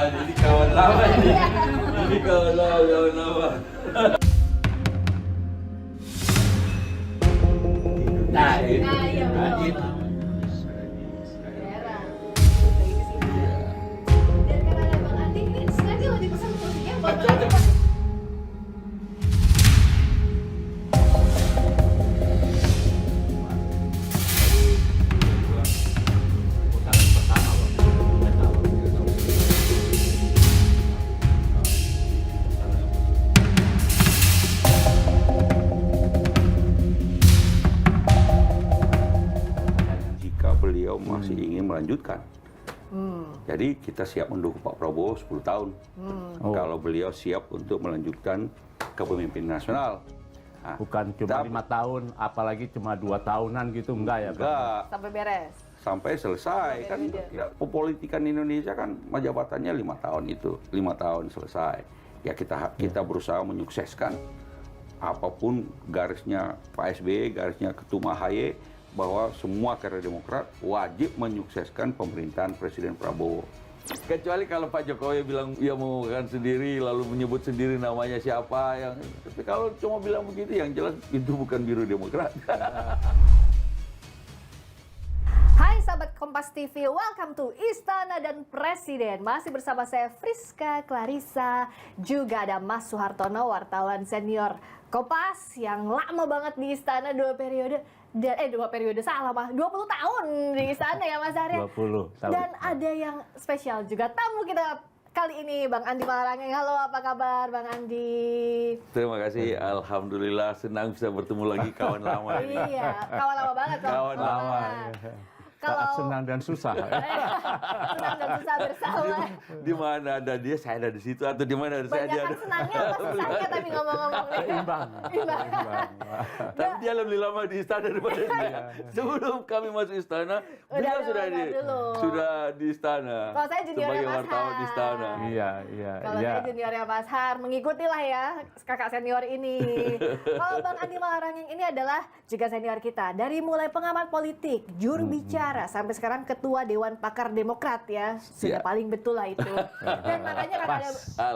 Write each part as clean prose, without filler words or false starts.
Jadi kawan lama ini. Jadi kawan lama. Nah, iya betul. itu. Daerah. Lagi ke sini. Dan karena ada Bang Andi, ini sengaja lo dipesan kursinya buat Bang Andi. Jika beliau masih ingin melanjutkan. Jadi kita siap mendukung Pak Prabowo 10 tahun. Kalau beliau siap untuk melanjutkan kepemimpinan nasional. Nah, Bukan cuma 5 tahun, apalagi cuma 2 tahunan gitu, enggak ya, Bang? enggak, Sampai beres. sampai selesai. Sampai Kan periode. ya, politikan Indonesia kan jabatannya 5 tahun itu. 5 tahun selesai. Ya kita berusaha menyukseskan apapun garisnya Pak SBY, garisnya Ketum AHY, bahwa semua kader Demokrat wajib menyukseskan pemerintahan Presiden Prabowo. Kecuali kalau Pak Jokowi bilang ia mau kan sendiri, lalu menyebut sendiri namanya siapa yang. Tapi kalau cuma bilang begitu, yang jelas itu bukan biru Demokrat. Hai sahabat Kompas TV, welcome to Istana dan Presiden. Masih bersama saya Friska Clarissa, juga ada Mas Suhartono, wartawan senior Kompas yang lama banget di Istana 2 periode. 20 tahun di Istana ya Mas Arya. 20 tahun. Dan ada yang spesial juga, tamu kita kali ini Bang Andi Malarangeng. Halo, apa kabar Bang Andi? Terima kasih, alhamdulillah senang bisa bertemu lagi kawan lama ini. Iya, kawan lama banget. Kawan lama. Saat senang dan susah. Senang dan susah bersama. Di mana ada dia, saya ada di situ, atau di mana ada saya, dia Banyakan ada. senangnya apa susahnya tapi ngomong-ngomong nih. Imbang. Imbang. Tapi dia lebih lama di istana daripada saya. Sebelum kami masuk istana, beliau sudah di istana. Kalau saya juniornya sebagai Mas wartawan di Har. istana. Iya, iya, Kalau iya. saya juniornya Mas Har, mengikutilah ya kakak senior ini. Kalau Bang Andi Malarangeng ini adalah juga senior kita. Dari mulai pengamat politik, juru bicara, sampai sekarang ketua Dewan Pakar Demokrat ya. Sudah Ya. paling betul lah itu. Dan makanya karena ada,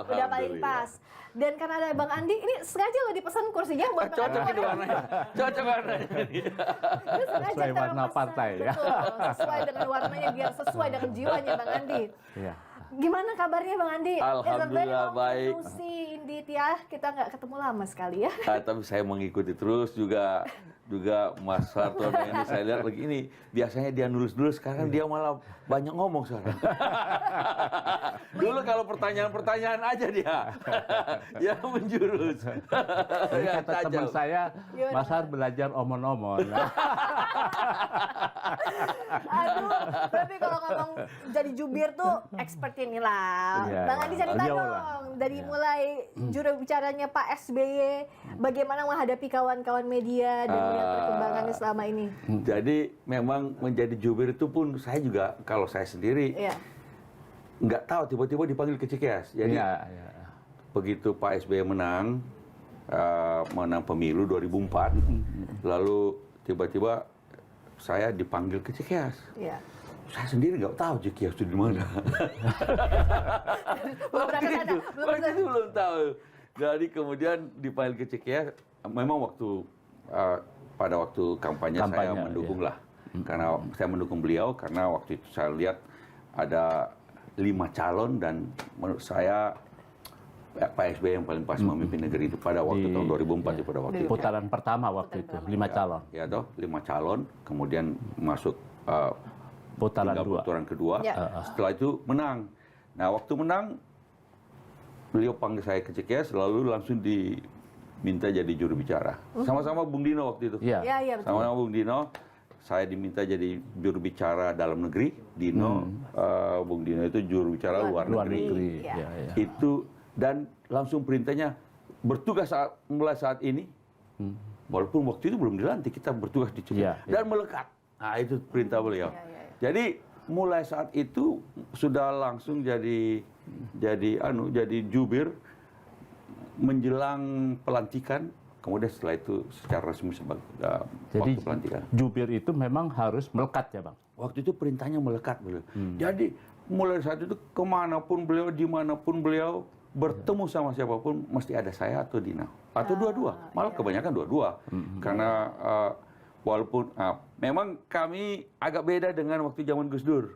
udah paling Alhamdulillah. pas. Dan karena ada Bang Andi, ini sengaja lo dipesan kursinya buat Bang Cocok Andi. ini warnanya. Cocok warnanya. Ini sengaja Sesuai kita warna memesan. partai, ya. Betul, sesuai dengan warnanya biar sesuai dengan jiwanya Bang Andi. Iya. Gimana kabarnya Bang Andi? Alhamdulillah, baik. Indeed ya, kita nggak ketemu lama sekali ya. Tapi saya mengikuti terus juga Mas Hartono ini saya lihat lagi ini biasanya dia nulis-nulis, sekarang dia malah banyak ngomong sekarang. Dulu kalau pertanyaan-pertanyaan aja dia menjurus. Jadi Ya, kata tajam. teman saya, Gimana? Mas Har belajar omon-omon. Aduh, tapi kalau ngomong jadi jubir tuh expert inilah. Iya, Bang Andi cerita beliau dong, lah. dari Iya. mulai juru bicaranya Pak SBY, bagaimana menghadapi kawan-kawan media dan melihat perkembangannya selama ini. Jadi memang menjadi jubir itu pun saya juga kalau saya sendiri Iya. nggak tahu tiba-tiba dipanggil ke Cikeas. Jadi Iya, iya. begitu Pak SBY menang pemilu 2004, lalu tiba-tiba saya dipanggil ke Cikeas. Iya. Saya sendiri nggak tahu Cikeas itu di mana. Belum pernah ke sana, belum Waktu pernah. itu belum tahu. Jadi kemudian dipanggil ke Cikeas, memang pada waktu kampanye saya Kampanye, mendukung iya. lah. Karena saya mendukung beliau karena waktu itu saya lihat ada 5 calon dan menurut saya Pak SBY yang paling pas memimpin negeri itu pada waktu tahun 2004 pada waktu itu. Putaran pertama waktu itu, 5 calon. Ya toh, 5 calon, kemudian masuk Putaran tinggal 2. putaran kedua. Ya. Setelah itu menang. Nah, waktu menang beliau panggil saya ke Cikeas, lalu langsung diminta jadi juru bicara. Sama-sama Bung Dino waktu itu. Iya. Iya, iya betul. Sama-sama Bung Dino. Saya diminta jadi juru bicara dalam negeri. Bung Dino itu juru bicara luar Luar negeri. negeri. Iya. Iya, iya. Itu dan langsung perintahnya bertugas mulai saat ini. Walaupun waktu itu belum dilantik, kita bertugas di Cikeas Iya, dan melekat. Nah, itu perintah beliau. Iya, iya, iya. Jadi mulai saat itu sudah langsung jadi jubir menjelang pelantikan. Kemudian setelah itu secara resmi sebagai Jadi waktu pelantikan. jubir itu memang harus melekat ya, Bang? Waktu itu perintahnya melekat beliau. Jadi mulai saat itu kemanapun beliau, dimanapun beliau bertemu sama siapapun mesti ada saya atau Dina atau dua-dua, malah kebanyakan dua-dua. Karena walaupun memang kami agak beda dengan waktu zaman Gus Dur.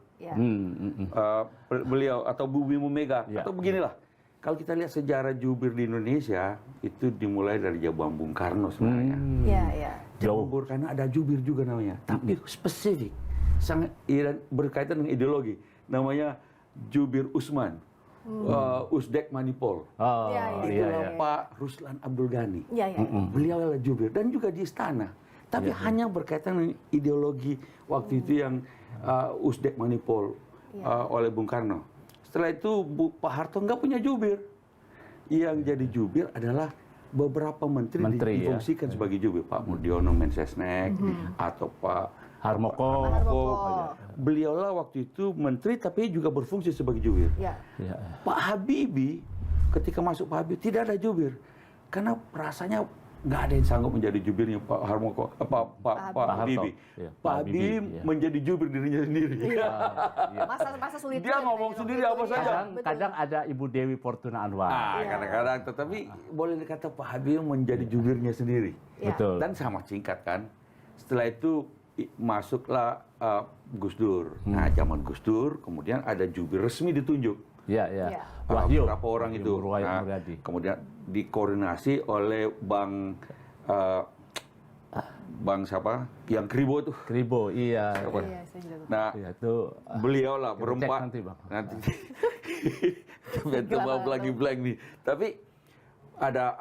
Beliau atau Bu Bimo Mega atau beginilah. Kalau kita lihat sejarah jubir di Indonesia itu dimulai dari zaman Bung Karno sebenarnya. Zaman Bung Karno ada jubir juga namanya, tapi spesifik, sangat berkaitan dengan ideologi. Namanya Jubir Usman, Usdek Manipol. Itulah Pak Ruslan Abdul Ghani. Beliau adalah jubir dan juga di istana. Tapi hanya berkaitan dengan ideologi waktu itu yang Usdek Manipol oleh Bung Karno. Setelah itu Pak Harto nggak punya jubir. Yang jadi jubir adalah beberapa menteri difungsikan sebagai jubir. Pak Mudiono Mensesnek atau Pak Harmoko. Beliaulah waktu itu menteri tapi juga berfungsi sebagai jubir. Pak Habibie ketika masuk Pak Habibie tidak ada jubir. Karena rasanya nggak ada yang sanggup menjadi jubirnya Pak Harmoko, Pak Habibie. Pak Habibie menjadi jubir dirinya sendiri. Masa sulit. Dia ngomong sendiri apa saja. Kadang ada Ibu Dewi Fortuna Anwar. Kadang-kadang, tetapi boleh dikata Pak Habibie menjadi jubirnya sendiri. Betul. Dan sama singkat kan. Setelah itu masuklah Gus Dur. Nah, zaman Gus Dur kemudian ada jubir resmi ditunjuk. Wahyu. Berapa orang itu. Nah, kemudian dikoordinasi oleh Bang siapa? Yang Kribo tuh. Kribo, iya. Nah, itu beliau lah berempat. Nanti. Maaf lagi blank nih. Tapi ada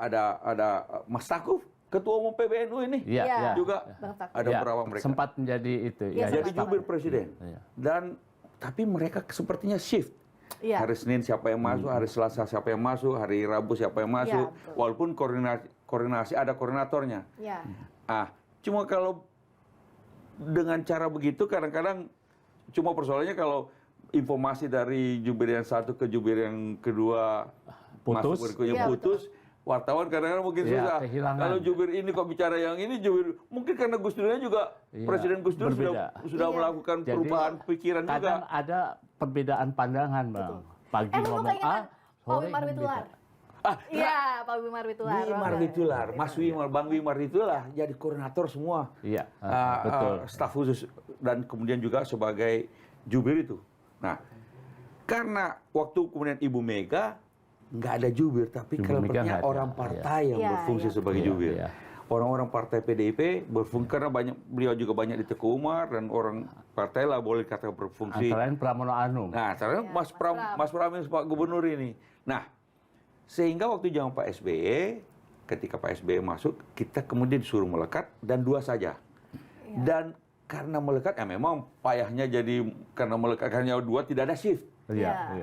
Mas Takuf, Ketua Umum PBNU ini. Juga ada beberapa mereka. Sempat menjadi itu. Jadi jubir presiden. Dan tapi mereka sepertinya shift. Hari Senin siapa yang masuk, hari Selasa siapa yang masuk, hari Rabu siapa yang masuk. Walaupun koordinasi ada koordinatornya. Cuma kalau dengan cara begitu kadang-kadang cuma persoalannya kalau informasi dari jubir yang satu ke jubir yang kedua putus. Wartawan kadang-kadang mungkin susah. Kalau jubir ini kok bicara yang ini, jubir mungkin karena Gus Durnya juga Presiden Gus Dur sudah melakukan perubahan pikiran juga. Kadang ada perbedaan pandangan, Bang. Pagi ngomong A, sore Witular. Iya, Pak Wimar Witular. Wimar Witular, Mas Wimar, Bang Wimar itulah jadi koordinator semua. Betul. Staf khusus dan kemudian juga sebagai jubir itu. Nah, karena waktu kemudian Ibu Mega nggak ada jubir, tapi kelebihannya orang partai yang berfungsi sebagai jubir. Orang-orang partai PDIP berfungsi karena beliau juga banyak di Teguh Umar dan orang partai lah boleh kata berfungsi. Antara lain Pramono Anung. Nah, antara lain Mas Pram Pak Gubernur ini. Nah, sehingga waktu zaman Pak SBY, ketika Pak SBY masuk, kita kemudian disuruh melekat dan dua saja. Dan karena melekat, memang payahnya jadi karena melekat hanya dua tidak ada shift.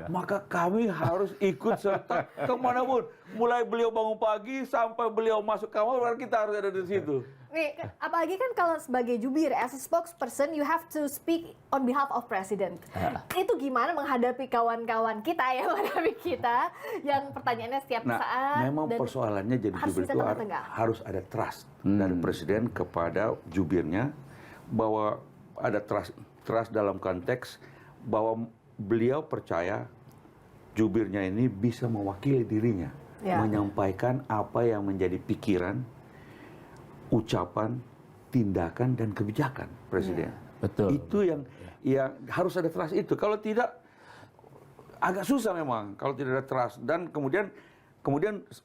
Maka kami harus ikut serta kemanapun. Mulai beliau bangun pagi sampai beliau masuk kamar, kita harus ada di situ. Nih, apalagi kan kalau sebagai jubir, as a spokesperson, you have to speak on behalf of president. Itu gimana menghadapi kawan-kawan kita yang pertanyaannya setiap saat. Memang persoalannya jadi jubir itu harus ada trust dari presiden kepada jubirnya, bahwa ada trust dalam konteks bahwa beliau percaya jubirnya ini bisa mewakili dirinya, menyampaikan apa yang menjadi pikiran, ucapan, tindakan, dan kebijakan presiden. Betul. Itu yang harus ada trust itu. Kalau tidak, agak susah memang kalau tidak ada trust. Dan kemudian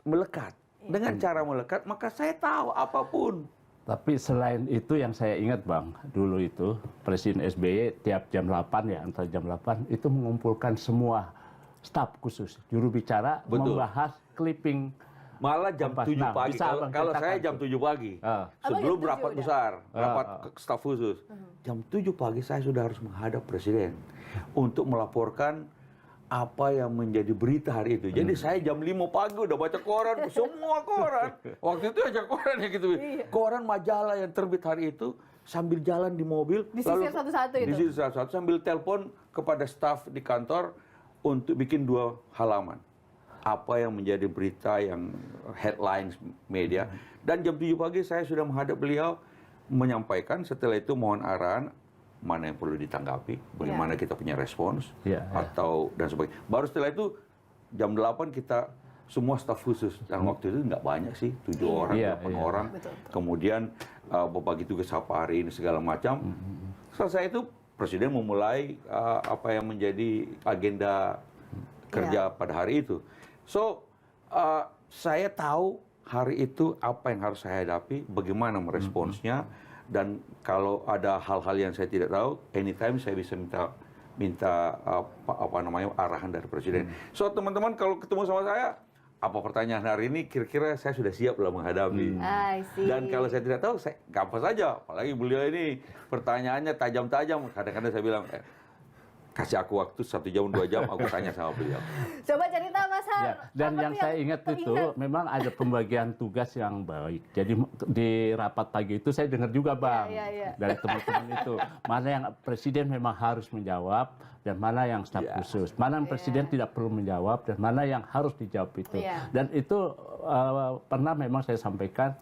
melekat. Dengan cara melekat, maka saya tahu apapun. Tapi selain itu yang saya ingat, Bang, dulu itu Presiden SBY tiap jam 8 antara jam 8 itu mengumpulkan semua staf khusus, juru bicara, membahas clipping. Malah jam 7 pagi, kalau saya jam 7 pagi, sebelum rapat besar, rapat staf khusus. Jam 7 pagi saya sudah harus menghadap Presiden untuk melaporkan apa yang menjadi berita hari itu. Jadi saya jam 5 pagi udah baca koran, semua koran. Waktu itu aja koran ya gitu. Koran majalah yang terbit hari itu, sambil jalan di mobil. Disisir satu-satu itu? Disisir satu-satu, sambil telepon kepada staf di kantor untuk bikin 2 halaman. Apa yang menjadi berita yang headlines media. Dan jam 7 pagi saya sudah menghadap beliau, menyampaikan, setelah itu mohon arahan, mana yang perlu ditanggapi, bagaimana kita punya respons, atau dan sebagainya. Baru setelah itu jam 8 kita semua staf khusus, dan waktu itu nggak banyak sih, 7 orang, 8 orang. Betul. Kemudian berbagi tugas apa hari ini segala macam. Selesai itu Presiden memulai apa yang menjadi agenda kerja pada hari itu. So saya tahu hari itu apa yang harus saya hadapi, bagaimana meresponsnya, dan kalau ada hal-hal yang saya tidak tahu, anytime saya bisa minta apa namanya arahan dari Presiden. So teman-teman kalau ketemu sama saya, apa pertanyaan hari ini, kira-kira saya sudah siap lah menghadapi. Dan kalau saya tidak tahu, saya gampang saja. Apalagi beliau ini pertanyaannya tajam-tajam. Kadang-kadang saya bilang, kasih aku waktu 1 jam, 2 jam, aku tanya sama beliau. Coba cerita Mas Har. Ya, dan yang saya ingat itu memang ada pembagian tugas yang baik. Jadi di rapat pagi itu saya dengar juga Bang dari teman-teman itu. Mana yang Presiden memang harus menjawab dan mana yang staf khusus. Mana yang Presiden tidak perlu menjawab dan mana yang harus dijawab itu. Dan itu pernah memang saya sampaikan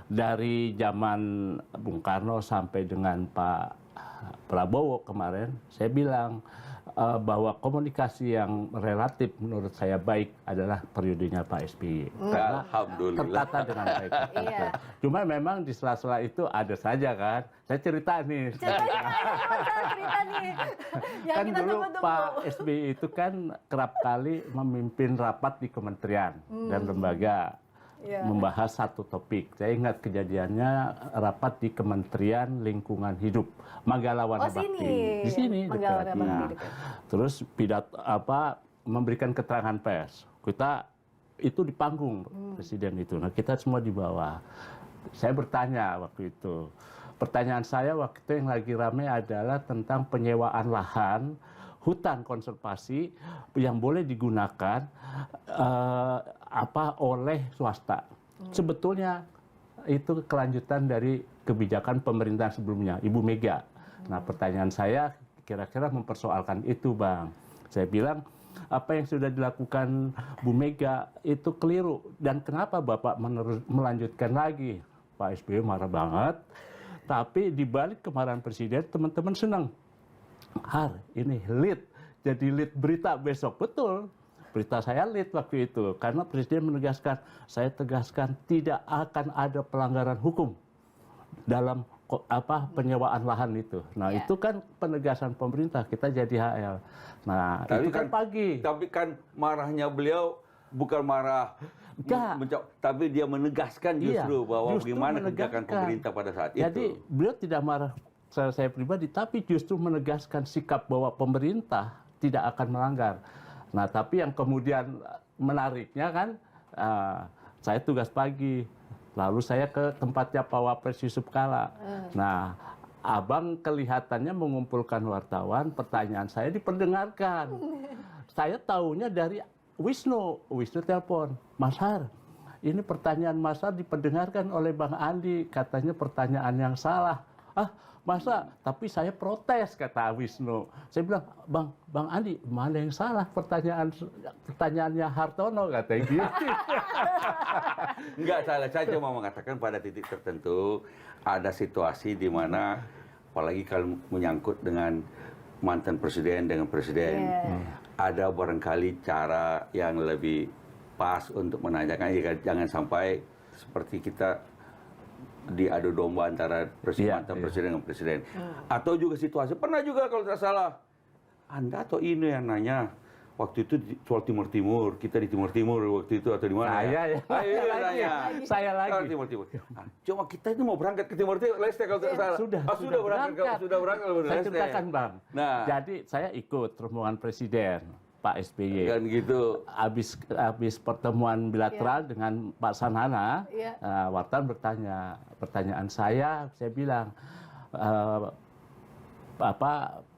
dari zaman Bung Karno sampai dengan Pak Prabowo kemarin, saya bilang bahwa komunikasi yang relatif menurut saya baik adalah periodenya Pak SBY. Alhamdulillah. Tertata dengan baik. Cuma memang di sela-sela itu ada saja kan. Saya cerita nih. Cerita nih. Yang Kan kita dulu tunggu-tunggu. Pak SBY itu kan kerap kali memimpin rapat di kementerian dan lembaga. Membahas satu topik. Saya ingat kejadiannya rapat di Kementerian Lingkungan Hidup, Manggala Wanabakti. Di sini dekat. Nah, terus pidato memberikan keterangan pers. Kita itu di panggung Presiden itu. Nah, kita semua di bawah. Saya bertanya waktu itu. Pertanyaan saya waktu itu yang lagi ramai adalah tentang penyewaan lahan hutan konservasi yang boleh digunakan oleh swasta. Sebetulnya itu kelanjutan dari kebijakan pemerintahan sebelumnya, Ibu Mega. Nah, pertanyaan saya kira-kira mempersoalkan itu, Bang. Saya bilang apa yang sudah dilakukan Bu Mega itu keliru dan kenapa Bapak melanjutkan lagi? Pak SBY marah banget. Tapi di balik kemarahan Presiden, teman-teman senang. Har, ini lead, jadi lead berita besok. Betul, berita saya lead waktu itu. Karena Presiden menegaskan, saya tegaskan tidak akan ada pelanggaran hukum dalam penyewaan lahan itu. Nah, itu kan penegasan pemerintah, kita jadi HL. Nah, tapi itu kan pagi. Tapi kan marahnya beliau bukan marah, tapi dia menegaskan justru bahwa bagaimana kebijakan pemerintah pada saat itu. Jadi beliau tidak marah saya pribadi, tapi justru menegaskan sikap bahwa pemerintah tidak akan melanggar. Nah, tapi yang kemudian menariknya kan, saya tugas pagi, lalu saya ke tempatnya Pak Wapres Yusuf Kala. Nah, Abang kelihatannya mengumpulkan wartawan, pertanyaan saya diperdengarkan. Saya tahunya dari Wisnu telepon, Mas Har, ini pertanyaan Mas Har diperdengarkan oleh Bang Andi, katanya pertanyaan yang salah. Masa? Tapi saya protes, kata Wisnu. Saya bilang, Bang Andi, mana yang salah pertanyaannya Hartono, katanya gitu. Enggak salah, saya cuma mengatakan pada titik tertentu ada situasi di mana, apalagi kalau menyangkut dengan mantan presiden dengan presiden, ada barangkali cara yang lebih pas untuk menanyakan, jangan sampai seperti kita diadu domba antara mantan presiden dengan presiden. Atau juga situasi, pernah juga kalau tidak salah, Anda atau ini yang nanya, waktu itu soal Timur Timur, kita di Timur Timur waktu itu atau di mana? Saya lagi. Timur Timur. Cuma kita itu mau berangkat ke Timur Timur, Leste kalau tidak salah. Sudah berangkat. Saya ceritakan, Bang. Nah, jadi saya ikut rombongan Presiden Pak SBY. Kan gitu. Habis pertemuan bilateral dengan Pak Sanana, wartawan bertanya. Pertanyaan saya bilang,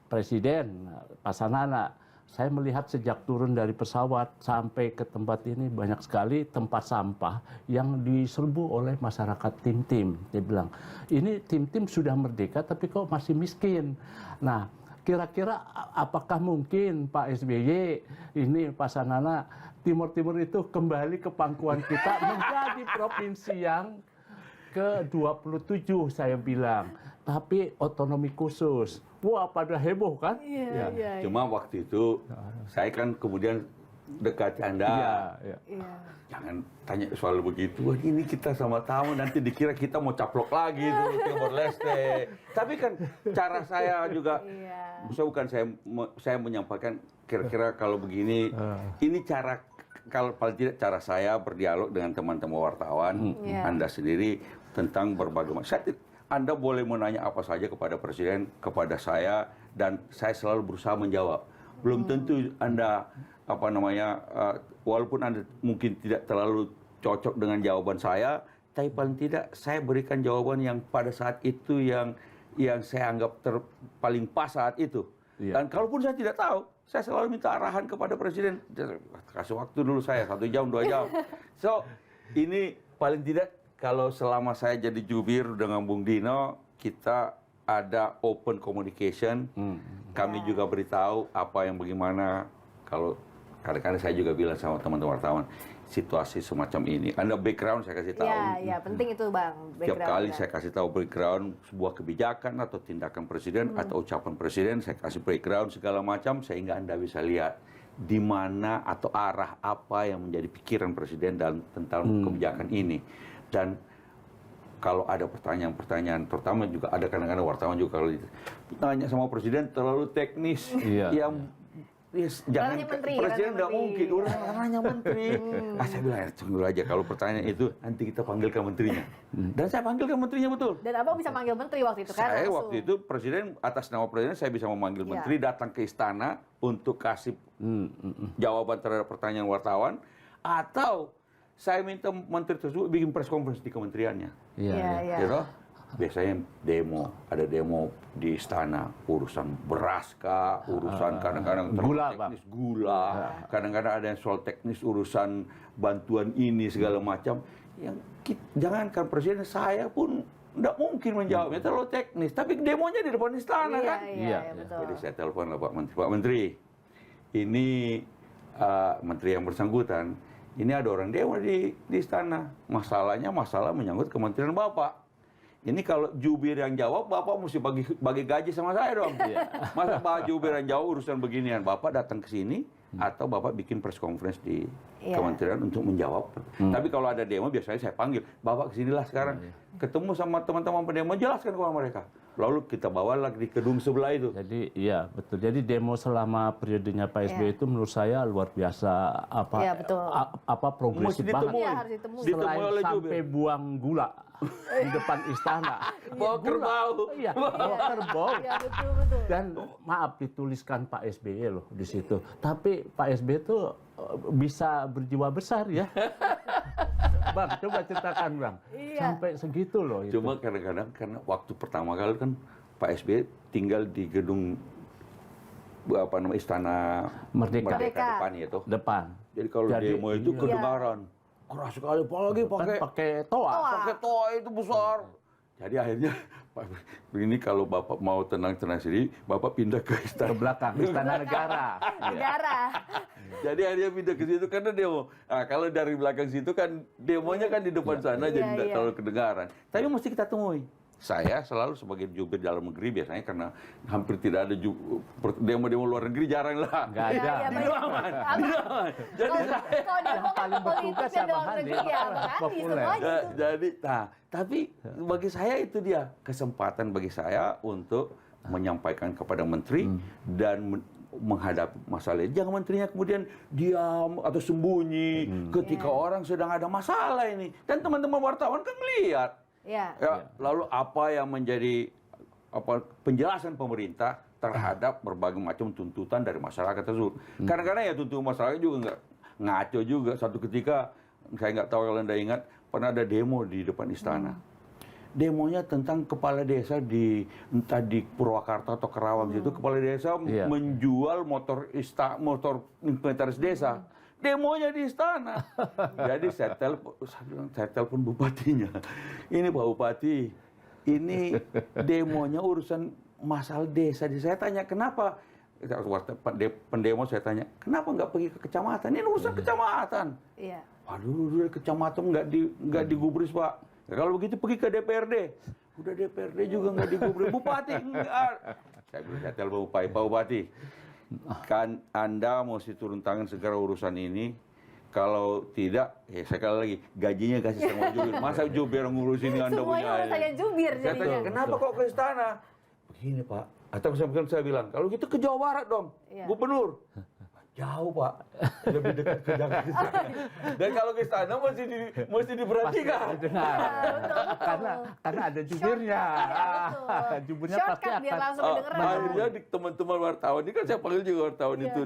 Presiden, Pak Sanana, saya melihat sejak turun dari pesawat sampai ke tempat ini banyak sekali tempat sampah yang diserbu oleh masyarakat tim-tim. Dia bilang, ini tim-tim sudah merdeka tapi kok masih miskin. Nah, kira-kira apakah mungkin Pak SBY, ini Pak Sanana, Timur Timur itu kembali ke pangkuan kita menjadi provinsi yang ke-27, saya bilang. tapi otonomi khusus. Wah, pada heboh kan? Iya, iya. Cuma waktu itu saya kan kemudian dekati Anda. Iya. Iya. Jangan tanya soal begitu. Wah, ini kita sama tamu nanti dikira kita mau caplok lagi tuh Timor Leste. Tapi kan cara saya juga, Iya. saya menyampaikan kira-kira kalau begini, ini cara kalau paling tidak cara saya berdialog dengan teman-teman wartawan, Iya. Anda sendiri tentang berbagai macam. Anda boleh menanya apa saja kepada Presiden, kepada saya, dan saya selalu berusaha menjawab. Belum tentu Anda walaupun Anda mungkin tidak terlalu cocok dengan jawaban saya, tapi paling tidak saya berikan jawaban yang pada saat itu yang saya anggap paling pas saat itu. Iya. Dan kalaupun saya tidak tahu, saya selalu minta arahan kepada Presiden. Kasih waktu dulu saya 1 jam, 2 jam. So, ini paling tidak kalau selama saya jadi jubir dengan Bung Dino, kita ada open communication. Kami juga beritahu apa yang bagaimana. Kalau kadang-kadang saya juga bilang sama teman-teman wartawan, situasi semacam ini. Anda background saya kasih tahu. Iya, iya, penting itu Bang. Tiap kali background-nya. saya kasih tahu background sebuah kebijakan atau tindakan presiden atau ucapan presiden, saya kasih background segala macam sehingga Anda bisa lihat di mana atau arah apa yang menjadi pikiran presiden dan tentang kebijakan ini. Dan kalau ada pertanyaan-pertanyaan, terutama juga ada kadang-kadang wartawan juga kalau tanya sama presiden terlalu teknis, Iya, yang jangan Ranahnya menteri, presiden ranah nggak menteri. mungkin, udah ranahnya menteri. Saya bilang tunggu aja kalau pertanyaan itu nanti kita panggilkan menterinya. Dan saya panggilkan menterinya betul. Dan Abang bisa manggil menteri waktu itu kan? Saya langsung. waktu itu presiden atas nama presiden saya bisa memanggil Iya. menteri datang ke istana untuk kasih jawaban terhadap pertanyaan wartawan, atau saya minta menteri tersebut bikin press conference di kementeriannya. Iya. Iya, iya. Gitu? Biasanya demo, ada demo di istana, urusan beras kah, urusan kadang-kadang terlalu Gula, teknis gula, kadang-kadang ada yang soal teknis urusan bantuan ini segala macam. Yang jangankan presiden, saya pun tidak mungkin menjawabnya terlalu teknis. Tapi demonya di depan istana Iya, kan. iya, Iya, iya, betul. Jadi saya telepon lah Pak Menteri, ini Menteri yang bersangkutan, ini ada orang demo di istana. Masalahnya masalah menyangkut kementerian Bapak. Ini kalau jubir yang jawab, Bapak mesti bagi gaji sama saya dong. Masa Pak jubir yang jawab urusan beginian, Bapak datang ke sini atau Bapak bikin press conference di kementerian untuk menjawab. Tapi kalau ada demo biasanya saya panggil, Bapak kesinilah sekarang. Ketemu sama teman-teman pendemo, jelaskan kepada mereka. Lalu kita bawa lagi di gedung sebelah itu. Jadi iya betul. Jadi demo selama periodenya Pak SBY itu menurut saya luar biasa Iya, betul. apa progresif Mesti banget. ditemui. Iya, harus ditemui. Ditemui Selain oleh sampai jubir. buang gula di depan istana. Bawa kerbau. Iya, bawa kerbau. Iya, betul, betul. Dan maaf dituliskan Pak SBY loh di situ. Tapi Pak SBY itu bisa berjiwa besar ya. Bang, coba ceritakan Bang. Iya. Sampai segitu loh itu. Cuma kadang-kadang karena waktu pertama kali kan Pak SBY tinggal di gedung Istana Merdeka. depan itu. Depan. Jadi kalau Jadi, demo itu iya. kedengaran keras sekali, apalagi Kan pakai pakai toa. pakai toa itu besar. Jadi akhirnya Pak, ini kalau Bapak mau tenang-tenang sendiri, Bapak pindah ke Ke istana. belakang Istana Negara. Iya. Negara. Jadi akhirnya pindah ke situ karena demo. Nah, kalau dari belakang situ kan demonya kan di depan sana, jadi Iya, tidak iya. terlalu kedengaran. Tapi mesti kita temui. Saya selalu sebagai jubir dalam negeri biasanya karena hampir tidak ada demo-demo luar negeri jarang lah. Nggak Iya, ada. iya, Di baik. aman, Apa? di aman. Jadi Kalau demo kan paling politik bertugas ya sama doang Hadi. negeri ya, Bang Andi Populer. semuanya. Jadi, tapi bagi saya itu dia kesempatan bagi saya untuk menyampaikan kepada menteri dan menghadapi masalah ini. Jangan menterinya kemudian diam atau sembunyi ketika orang sedang ada masalah ini. Dan teman-teman wartawan kan melihat. Iya. Ya, lalu apa yang menjadi penjelasan pemerintah terhadap berbagai macam tuntutan dari masyarakat tersebut. Kadang-kadang ya tuntutan masyarakat juga nggak ngaco juga. Satu ketika, saya nggak tahu kalau Anda ingat, pernah ada demo di depan istana. Demonya tentang kepala desa entah di Purwakarta atau Kerawang situ, kepala desa Iya. menjual motor inventaris desa. Demonya di istana. Jadi saya telepon bupatinya. Ini Pak Bupati, ini demonya urusan masalah desa. Saya tanya kenapa? Pendemo saya tanya, kenapa nggak pergi ke kecamatan? Ini urusan kecamatan. Iya. Waduh, dari kecamatan nggak digubris Pak. Kalau begitu pergi ke DPRD. Udah DPRD juga nggak digubris. Bupati enggak. Saya bilang, saya telepon Pak Bupati. Kan Anda mesti turun tangan segera urusan ini. Kalau tidak, ya sekali lagi, gajinya kasih sama jubir. Masa jubir ngurusin ini Anda punya? Semuanya urusannya jubir Saya tanya, jadinya. kenapa kok ke istana? Begini Pak. Atau saya bilang, kalau gitu ke Jawa Barat dong, Iya. gubernur. Jauh Pak, lebih dekat ke Jakarta. Dan kalau ke istana mesti diperhatikan. Dengar. Karena ada jubirnya. Shortcut, ya, betul. Jubirnya pasti Shortcut biar akan langsung kedengeran. Akhirnya teman-teman wartawan ini kan saya panggil juga wartawan itu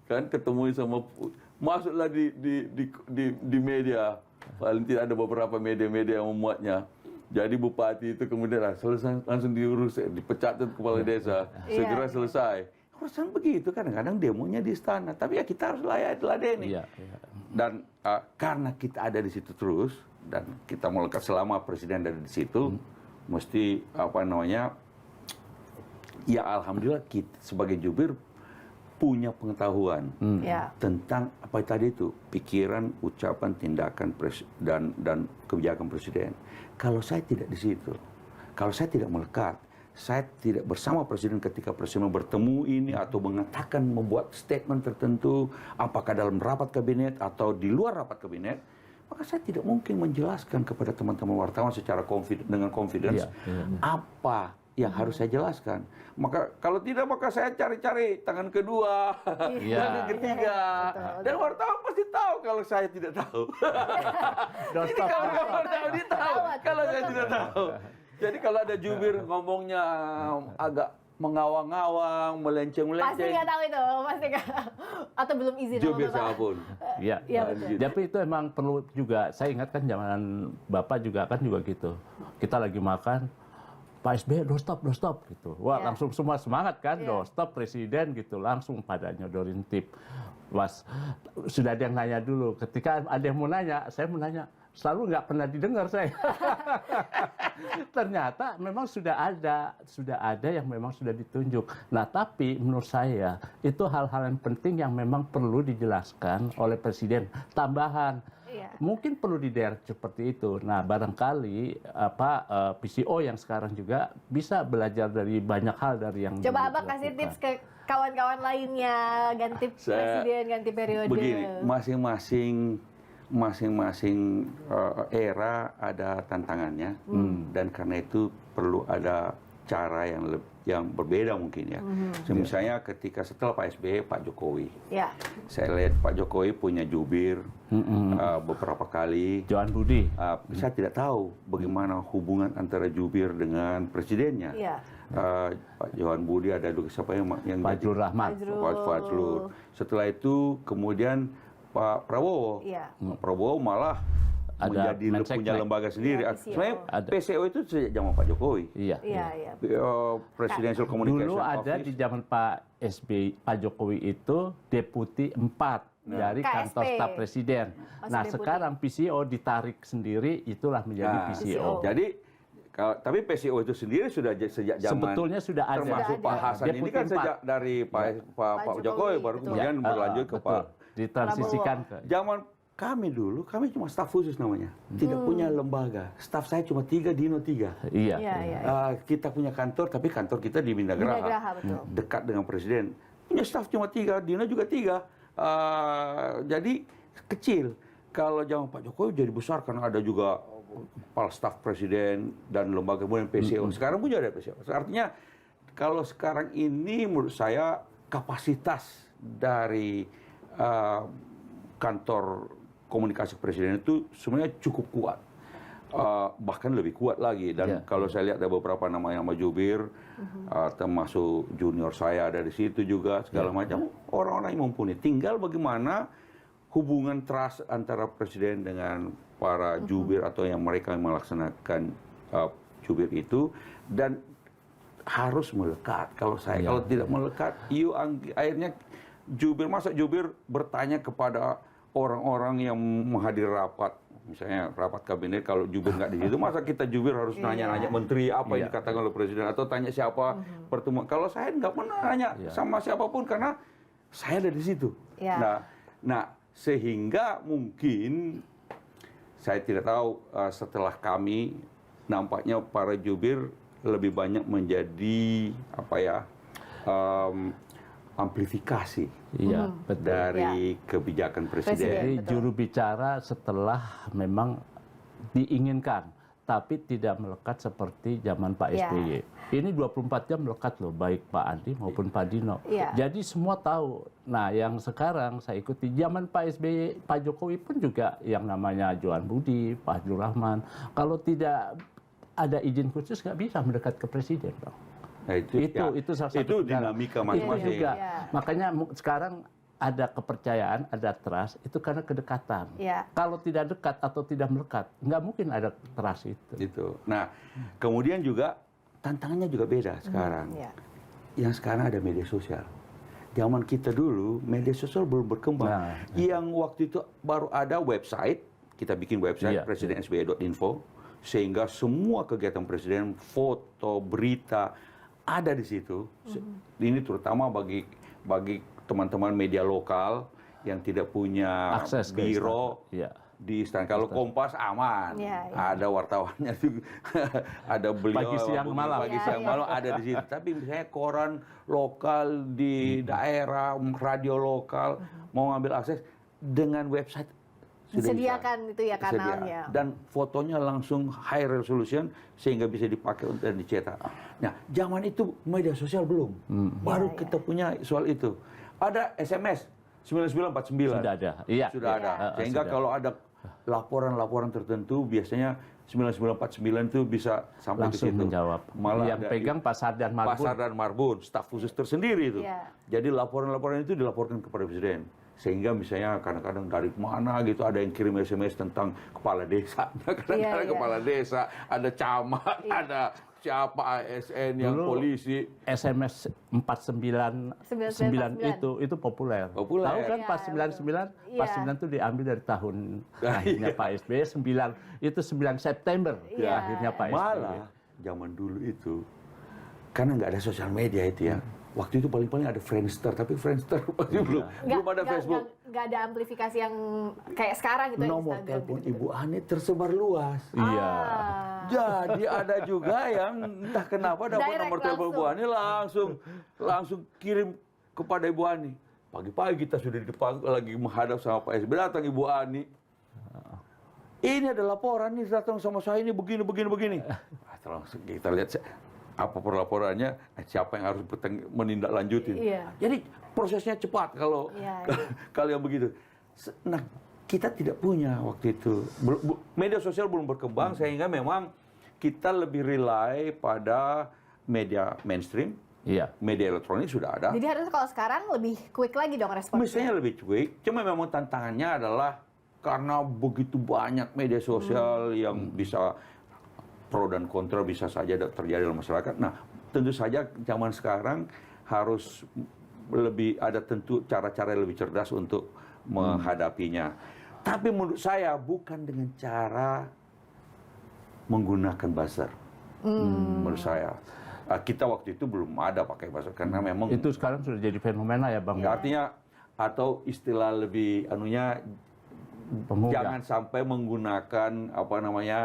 kan ketemu sama masuklah di media, paling tidak ada beberapa media-media yang memuatnya. Jadi bupati itu kemudian selesai langsung diurus, dipecat tuh kepala desa, segera selesai. Urusan begitu kadang-kadang demonya di istana, tapi ya kita harus ladeni. Iya. Dan karena kita ada di situ terus dan kita melekat selama presiden ada di situ, mesti apa namanya? Ya alhamdulillah kita sebagai jubir punya pengetahuan Ya. tentang apa tadi itu pikiran, ucapan, tindakan dan kebijakan presiden. Kalau saya tidak di situ, kalau saya tidak melekat, saya tidak bersama presiden ketika presiden bertemu ini atau mengatakan membuat statement tertentu, apakah dalam rapat kabinet atau di luar rapat kabinet, maka saya tidak mungkin menjelaskan kepada teman-teman wartawan secara dengan confidence apa yang harus saya jelaskan. Maka kalau tidak maka saya cari-cari tangan kedua, tangan ketiga. Dan wartawan pasti tahu kalau saya tidak tahu. Jadi kalau wartawan dia tahu kalau saya tidak tahu. Jadi kalau ada jubir ngomongnya agak mengawang-awang, Pasti melenceng-melenceng. nggak tahu itu, pasti nggak. Atau belum izin sama Jubir Bapak. siapapun. Iya. Iya, betul. Tapi itu emang perlu juga. Saya ingatkan zaman Bapak juga kan juga gitu. Kita lagi makan, Pak SBY doorstop gitu. Wah, langsung semua semangat kan, doorstop presiden gitu, langsung pada nyodorin tip. Was, sudah ada yang nanya dulu. Ketika ada yang mau nanya, saya mau nanya, selalu nggak pernah didengar saya. Ternyata memang sudah ada yang memang sudah ditunjuk. Nah, tapi menurut saya itu hal-hal yang penting yang memang perlu dijelaskan oleh presiden. Tambahan. Iya. Mungkin perlu didirect seperti itu. Nah, barangkali PCO yang sekarang juga bisa belajar dari banyak hal dari yang Coba dulu Abang kasih dilakukan. tips ke kawan-kawan lainnya, ganti presiden, ganti periode. Begini, masing-masing era ada tantangannya dan karena itu perlu ada cara yang berbeda mungkin ya. Misalnya ketika setelah Pak SBY, Pak Jokowi. Ya. Saya lihat Pak Jokowi punya jubir beberapa kali. Johan Budi. Saya tidak tahu bagaimana hubungan antara jubir dengan presidennya. Iya. Pak Johan Budi ada siapa yang Fajrul Rahmat. Pak Fajrul. Setelah itu kemudian Pak Prabowo. Iya. Pak Prabowo malah Ada menjadi Menseknek. punya lembaga sendiri. Iya, PCO. Sebenarnya Ada. PCO itu sejak zaman Pak Jokowi. Iya. Iya, iya. Presidential Communication Dulu ada Office. di zaman Pak SBY, Pak Jokowi itu deputi 4 dari KSP. kantor staf presiden. Masih Nah, deputi. sekarang PCO ditarik sendiri, itulah menjadi Nah, PCO. Jadi tapi PCO itu sendiri sudah sejak zaman Sebetulnya sudah ada. termasuk Sudah Pak ada. Hasan ini Deputi kan 4. sejak dari Pak Jokowi, Jokowi baru betul. kemudian berlanjut ke Betul. Pak. Ditransisikan ke Zaman kami dulu, kami cuma staf khusus namanya. Tidak punya lembaga. Staf saya cuma 3, Dino 3. iya. Iya, iya. Kita punya kantor, tapi kantor kita di Binagraha. Binagraha, betul. Dekat dengan presiden. Punya staf cuma 3, Dino juga 3. Jadi kecil. Kalau zaman Pak Jokowi jadi besar karena ada juga kepala staf presiden dan lembaga kemudian PCO. Sekarang pun juga ada PCO. Artinya kalau sekarang ini menurut saya kapasitas dari kantor komunikasi presiden itu sebenarnya cukup kuat. Bahkan lebih kuat lagi. Dan kalau saya lihat ada beberapa nama jubir, termasuk junior saya ada di situ juga, segala macam orang-orang yang mumpuni. Tinggal bagaimana hubungan trust antara presiden dengan para jubir atau yang mereka yang melaksanakan jubir itu, dan harus melekat. Kalau kalau tidak melekat, akhirnya masa jubir bertanya kepada orang-orang yang menghadiri rapat, misalnya rapat kabinet, kalau jubir nggak di situ, masa kita jubir harus nanya-nanya menteri apa yang dikatakan oleh presiden atau tanya siapa pertemuan. Kalau saya nggak pernah nanya sama siapapun karena saya ada di situ. Nah, sehingga mungkin saya tidak tahu setelah kami nampaknya para jubir lebih banyak menjadi amplifikasi Iya, betul. dari kebijakan presiden. Jadi betul. juru bicara setelah memang diinginkan, tapi tidak melekat seperti zaman Pak Ya. SBY. Ini 24 jam melekat loh, baik Pak Andi maupun Pak Dino. Ya. Jadi semua tahu. Nah, yang sekarang saya ikuti zaman Pak SBY, Pak Jokowi pun juga yang namanya Johan Budi, Pak Abdul Rahman. Kalau tidak ada izin khusus nggak bisa mendekat ke presiden, Bang. Nah, Itu salah satu itu dinamika itu masing-masing. juga. Iya. Makanya sekarang ada kepercayaan, ada trust, itu karena kedekatan. Iya. Kalau tidak dekat atau tidak melekat, nggak mungkin ada trust itu. Itu. Nah, kemudian juga tantangannya juga beda sekarang. Ya. Yang sekarang ada media sosial. Zaman kita dulu media sosial belum berkembang. Nah, Yang waktu itu baru ada website, kita bikin website Iya. presidensby.info, sehingga semua kegiatan presiden, foto, berita ada di situ. Ini terutama bagi teman-teman media lokal yang tidak punya Akses ke biro istana. Iya. di istana. Kalau Kompas aman, Ya, ya. ada wartawannya juga, ada beliau Pagi, siang, malam. pagi Ya, siang ya. malam ada di situ. Tapi misalnya koran lokal di daerah, radio lokal mau ngambil akses dengan website sudah bisa. Disediakan itu ya Sedia. kanalnya. Dan fotonya langsung high resolution sehingga bisa dipakai untuk dicetak. Nah, zaman itu media sosial belum. Baru Ya, kita punya soal itu. Ada SMS 9949. Sudah ada. Iya. Sudah ada. Sehingga sudah. kalau ada laporan-laporan tertentu biasanya 9949 itu bisa sampai Langsung ke situ. menjawab. Malah Yang ada pegang Pak Sardan Marbun. Pasar dan Marbun, staf khusus tersendiri itu. Iya. Jadi laporan-laporan itu dilaporkan kepada presiden. Sehingga misalnya kadang-kadang dari mana gitu ada yang kirim SMS tentang kepala desa. Kadang-kadang Iya, iya. kepala desa, ada camat, Iya. ada siapa ASN yang Dulu polisi. SMS 499 itu populer. Populer. Tahu kan Iya, pas 99, pas Iya. 9 itu diambil dari tahun Iya. akhirnya Pak SBY 9 itu 9 September Iya. akhirnya Pak SBY. Malah zaman dulu itu karena nggak ada sosial media itu ya. Waktu itu paling-paling ada Friendster, tapi Friendster masih belum ada Facebook. Nggak ada amplifikasi yang kayak sekarang gitu. Nomor Instagram telepon gitu-gitu. Ibu Ani tersebar luas. Iya. Ah. Jadi ada juga yang entah kenapa dapat Direct nomor telepon Ibu Ani langsung kirim kepada Ibu Ani. Pagi-pagi kita sudah di depan lagi menghadap sama Pak SBY, datang Ibu Ani. Ini ada laporan nih datang sama saya ini begini. Langsung kita lihat apa perlaporannya, siapa yang harus menindaklanjutin. Iya. Jadi prosesnya cepat kalau Iya, kalau yang begitu. Nah, kita tidak punya waktu itu. Media sosial belum berkembang sehingga memang kita lebih rely pada media mainstream. Iya. Media elektronik sudah ada. Jadi harusnya kalau sekarang lebih quick lagi dong responnya. Misalnya lebih quick, cuma memang tantangannya adalah karena begitu banyak media sosial yang bisa pro dan kontra bisa saja terjadi dalam masyarakat. Nah, tentu saja zaman sekarang harus lebih ada tentu cara-cara yang lebih cerdas untuk menghadapinya. Tapi menurut saya bukan dengan cara menggunakan buzzer. Menurut saya. Kita waktu itu belum ada pakai buzzer karena memang Itu sekarang sudah jadi fenomena ya, Bang. artinya atau istilah lebih anunya Pengunggah. jangan sampai menggunakan apa namanya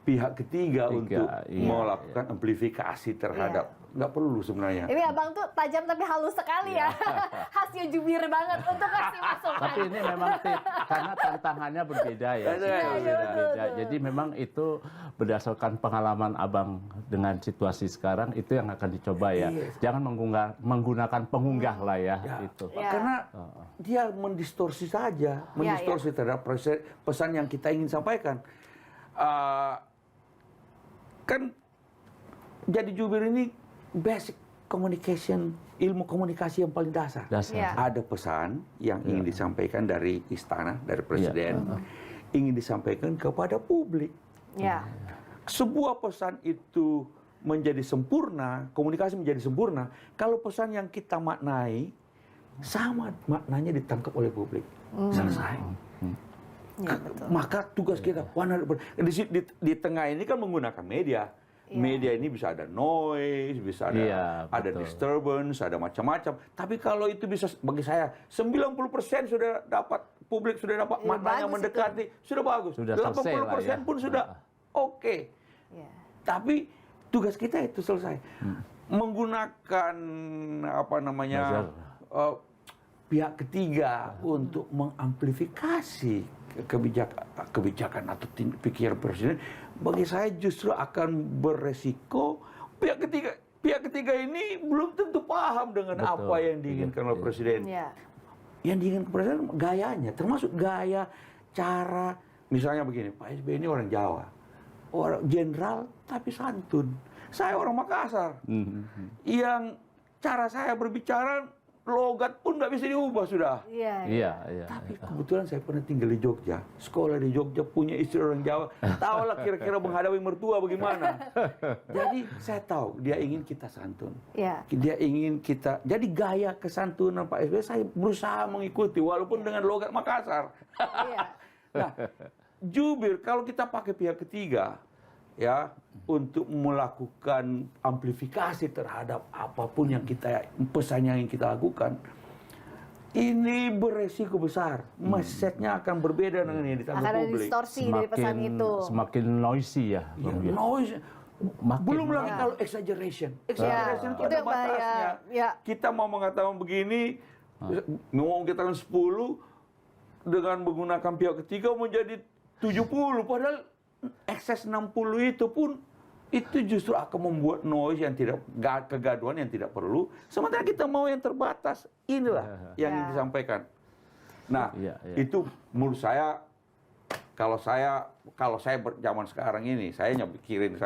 pihak ketiga untuk iya, melakukan amplifikasi terhadap nggak perlu sebenarnya. Ini abang tuh tajam tapi halus sekali ya. Khasnya jubir banget untuk kasih masukan. Tapi ini memang karena tantangannya berbeda ya. Iya, Berbeda. Jadi memang itu berdasarkan pengalaman abang dengan situasi sekarang itu yang akan dicoba ya. Jangan menggunakan pengunggah lah ya. Itu. Ya. Karena dia mendistorsi saja, mendistorsi terhadap pesan yang kita ingin sampaikan. Kan jadi jubir ini basic communication, ilmu komunikasi yang paling dasar. Iya. Ada pesan yang ingin disampaikan dari istana, dari presiden, ingin disampaikan kepada publik. Ya. Sebuah pesan itu menjadi sempurna, komunikasi menjadi sempurna, kalau pesan yang kita maknai, sama maknanya ditangkap oleh publik. Selesai. Ya, betul. Maka tugas kita, di tengah ini kan menggunakan media. media ini bisa ada noise, bisa ada Iya, ada betul. disturbance, ada macam-macam. Tapi kalau itu bisa, bagi saya 90% sudah dapat, publik sudah dapat Iya, maknanya bagus mendekati, sudah bagus. Sudah selesai lah 80% ya. pun sudah oke. Iya. Tapi tugas kita itu selesai. Menggunakan apa namanya pihak ketiga untuk mengamplifikasi kebijakan atau pikiran presiden, bagi saya justru akan beresiko pihak ketiga ini belum tentu paham dengan Betul. apa yang diinginkan oleh presiden. Iya. Yang diinginkan presiden gayanya, termasuk gaya, cara, misalnya begini, Pak SBY ini orang Jawa, orang jenderal tapi santun. Saya orang Makassar, yang cara saya berbicara logat pun nggak bisa diubah sudah. Iya. Iya, iya. Tapi kebetulan saya pernah tinggal di Jogja, sekolah di Jogja, punya istri orang Jawa, tahulah kira-kira menghadapi mertua bagaimana. Jadi saya tahu dia ingin kita santun, Iya. dia ingin kita. Jadi gaya kesantunan Pak SBY saya berusaha mengikuti, walaupun dengan logat Makassar. Iya. Nah, jubir kalau kita pakai pihak ketiga, ya, untuk melakukan amplifikasi terhadap apapun yang kita, pesan yang kita lakukan, ini beresiko besar. Message-nya akan berbeda dengan yang Akan ditangkap ada publik. distorsi dari pesan itu. Semakin noisy ya. Ya, Bang, ya. noise. Makin Belum lagi banyak. kalau exaggeration. Exaggeration itu itu ada yang bahaya. batasnya. Ya. Kita mau mengatakan begini, mau kita kan 10, dengan menggunakan pihak ketiga menjadi 70. Padahal ekses 60 itu pun itu justru akan membuat noise yang tidak, kegaduhan yang tidak perlu. Sementara kita mau yang terbatas. Inilah yang Ya. disampaikan. Nah, Iya, iya. itu menurut saya, kalau saya zaman sekarang ini, saya pikirin,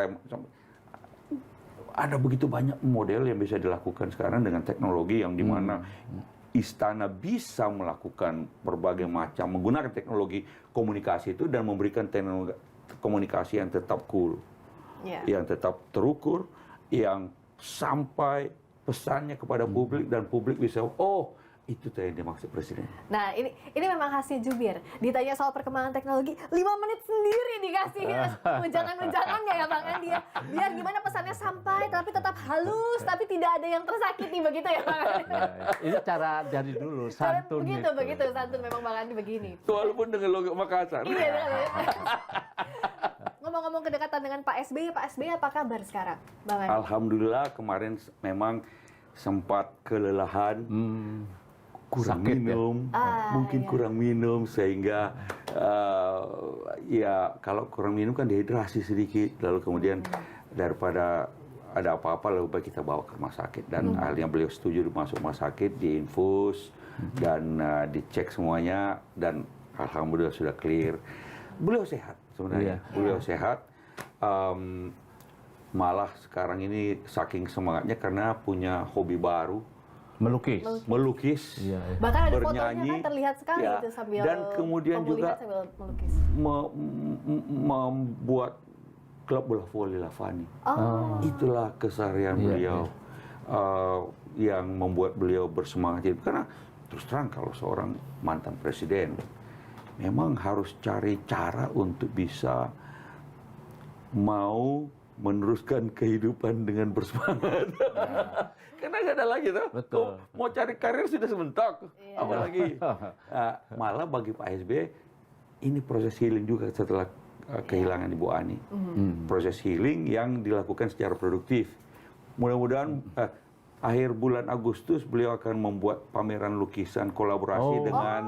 ada begitu banyak model yang bisa dilakukan sekarang dengan teknologi yang dimana istana bisa melakukan berbagai macam menggunakan teknologi komunikasi itu dan memberikan teknologi komunikasi yang tetap cool, Iya. yang tetap terukur, yang sampai pesannya kepada publik dan publik bisa, oh itu tuh yang dimaksud presiden. Nah, ini memang khasnya jubir. Ditanya soal perkembangan teknologi, 5 menit sendiri dikasih ujangan-ujangannya ya Bang Andi ya. Biar gimana pesannya sampai, tapi tetap halus, tapi tidak ada yang tersakiti, begitu ya Bang Andi? Ya, ya. Ini cara dari dulu, santun Begitu, santun memang Bang Andi begini. Walaupun dengan logo Makassar. Iya, ngomong-ngomong kedekatan dengan Pak SBY apa kabar sekarang, Bang Andi? Alhamdulillah kemarin memang sempat kelelahan, kurang Sakit, ya? minum, mungkin iya. kurang minum sehingga ya kalau kurang minum kan dehidrasi sedikit, lalu kemudian daripada ada apa-apa lebih baik kita bawa ke rumah sakit dan akhirnya beliau setuju masuk rumah sakit, diinfus dan dicek semuanya dan alhamdulillah sudah clear. Beliau sehat sebenarnya, beliau sehat. Malah sekarang ini saking semangatnya karena punya hobi baru, melukis, Iya, iya. Bahkan ada bernyanyi, fotonya kan terlihat sekali ya, itu sambil dan kemudian juga sambil melukis. membuat klub bola voli Lavani. Oh. Itulah keseharian Iya, beliau yang membuat beliau bersemangat. Karena terus terang kalau seorang mantan presiden memang harus cari cara untuk bisa mau meneruskan kehidupan dengan bersemangat. Karena nggak ada lagi tuh. Betul. Mau cari karir sudah sementok, Iya. apalagi. Malah bagi Pak SBY ini proses healing juga setelah kehilangan Ibu Ani. Proses healing yang dilakukan secara produktif. Mudah-mudahan akhir bulan Agustus beliau akan membuat pameran lukisan kolaborasi dengan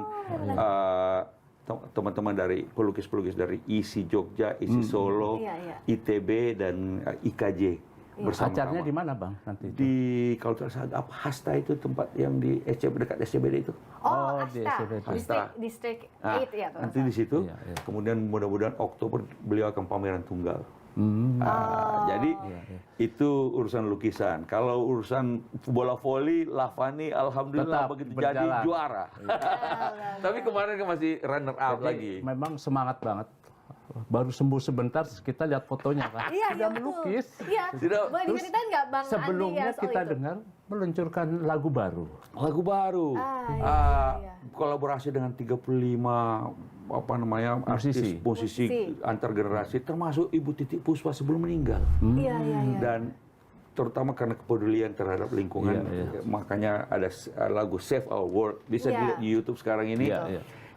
teman-teman dari pelukis-pelukis dari ISI Jogja, ISI Solo, Iya. ITB dan IKJ bersama-sama. Acaranya di mana Bang nanti? Di kalau tidak salah apa Hasta itu tempat yang di dekat SCBD itu. Oh, di Asta. SCBD. Distrik Nah, 8 ya. kalau nanti nggak di situ. Iya, iya. Kemudian mudah-mudahan Oktober beliau akan pameran tunggal. Jadi itu urusan lukisan. Kalau urusan bola voli, Lavani, alhamdulillah Tetap begitu berjalan. jadi juara. Tapi kemarin kan masih runner up Jadi, lagi. memang semangat banget. Baru sembuh sebentar, kita lihat fotonya kan. Iya, Sudah betul. melukis. Iya. Sudah. Boleh Terus diceritain nggak Bang Sebelumnya Andi ya soal kita itu? dengar meluncurkan lagu baru. Lagu baru. Iya. Kolaborasi dengan 35 apa namanya artis musisi antar generasi, termasuk Ibu Titiek Puspa sebelum meninggal. Iya, iya, iya. Dan terutama karena kepedulian terhadap lingkungan, makanya ada lagu Save Our World, bisa dilihat di YouTube sekarang ini.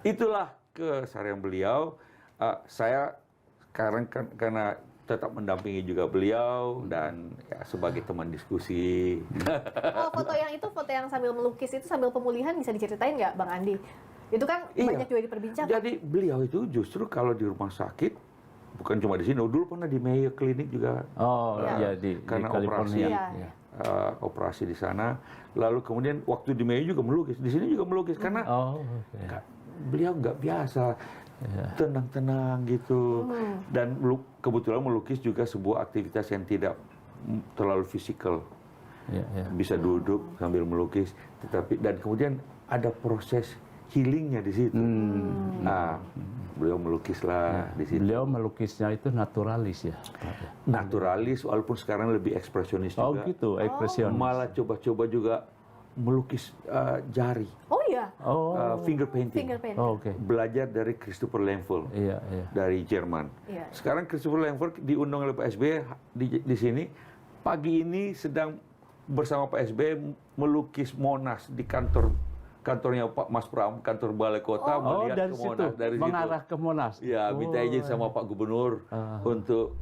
Itulah keseharian beliau. Saya sekarang karena tetap mendampingi juga beliau dan ya, sebagai teman diskusi. Oh, foto yang sambil melukis itu sambil pemulihan bisa diceritain nggak, Bang Andi? Itu kan banyak juga diperbincangkan. Jadi beliau itu justru kalau di rumah sakit, bukan cuma di sini, dulu pernah di Mayo Clinic juga. Oh iya, karena di operasi, operasi di sana. Lalu kemudian waktu di Mayo juga melukis, di sini juga melukis karena beliau nggak biasa. Tenang-tenang gitu, dan kebetulan melukis juga sebuah aktivitas yang tidak terlalu fisikal, bisa duduk sambil melukis, tetapi dan kemudian ada proses healingnya di situ. Nah, beliau melukislah di situ. Beliau melukisnya itu naturalis ya. Naturalis, walaupun sekarang lebih ekspresionis juga. Oh gitu, ekspresionis. Malah coba-coba juga melukis jari. Oh iya. Finger painting. Oh, oke. Belajar dari Christopher Langford dari Jerman. Sekarang Christopher Langford diundang oleh Pak SBY di sini. Pagi ini sedang bersama Pak SBY melukis Monas di kantornya Pak Mas Pram, kantor Balai Kota, melihat dari ke situ, Monas. Dari mengarah situ. ke Monas. Ya, minta izin sama Pak Gubernur untuk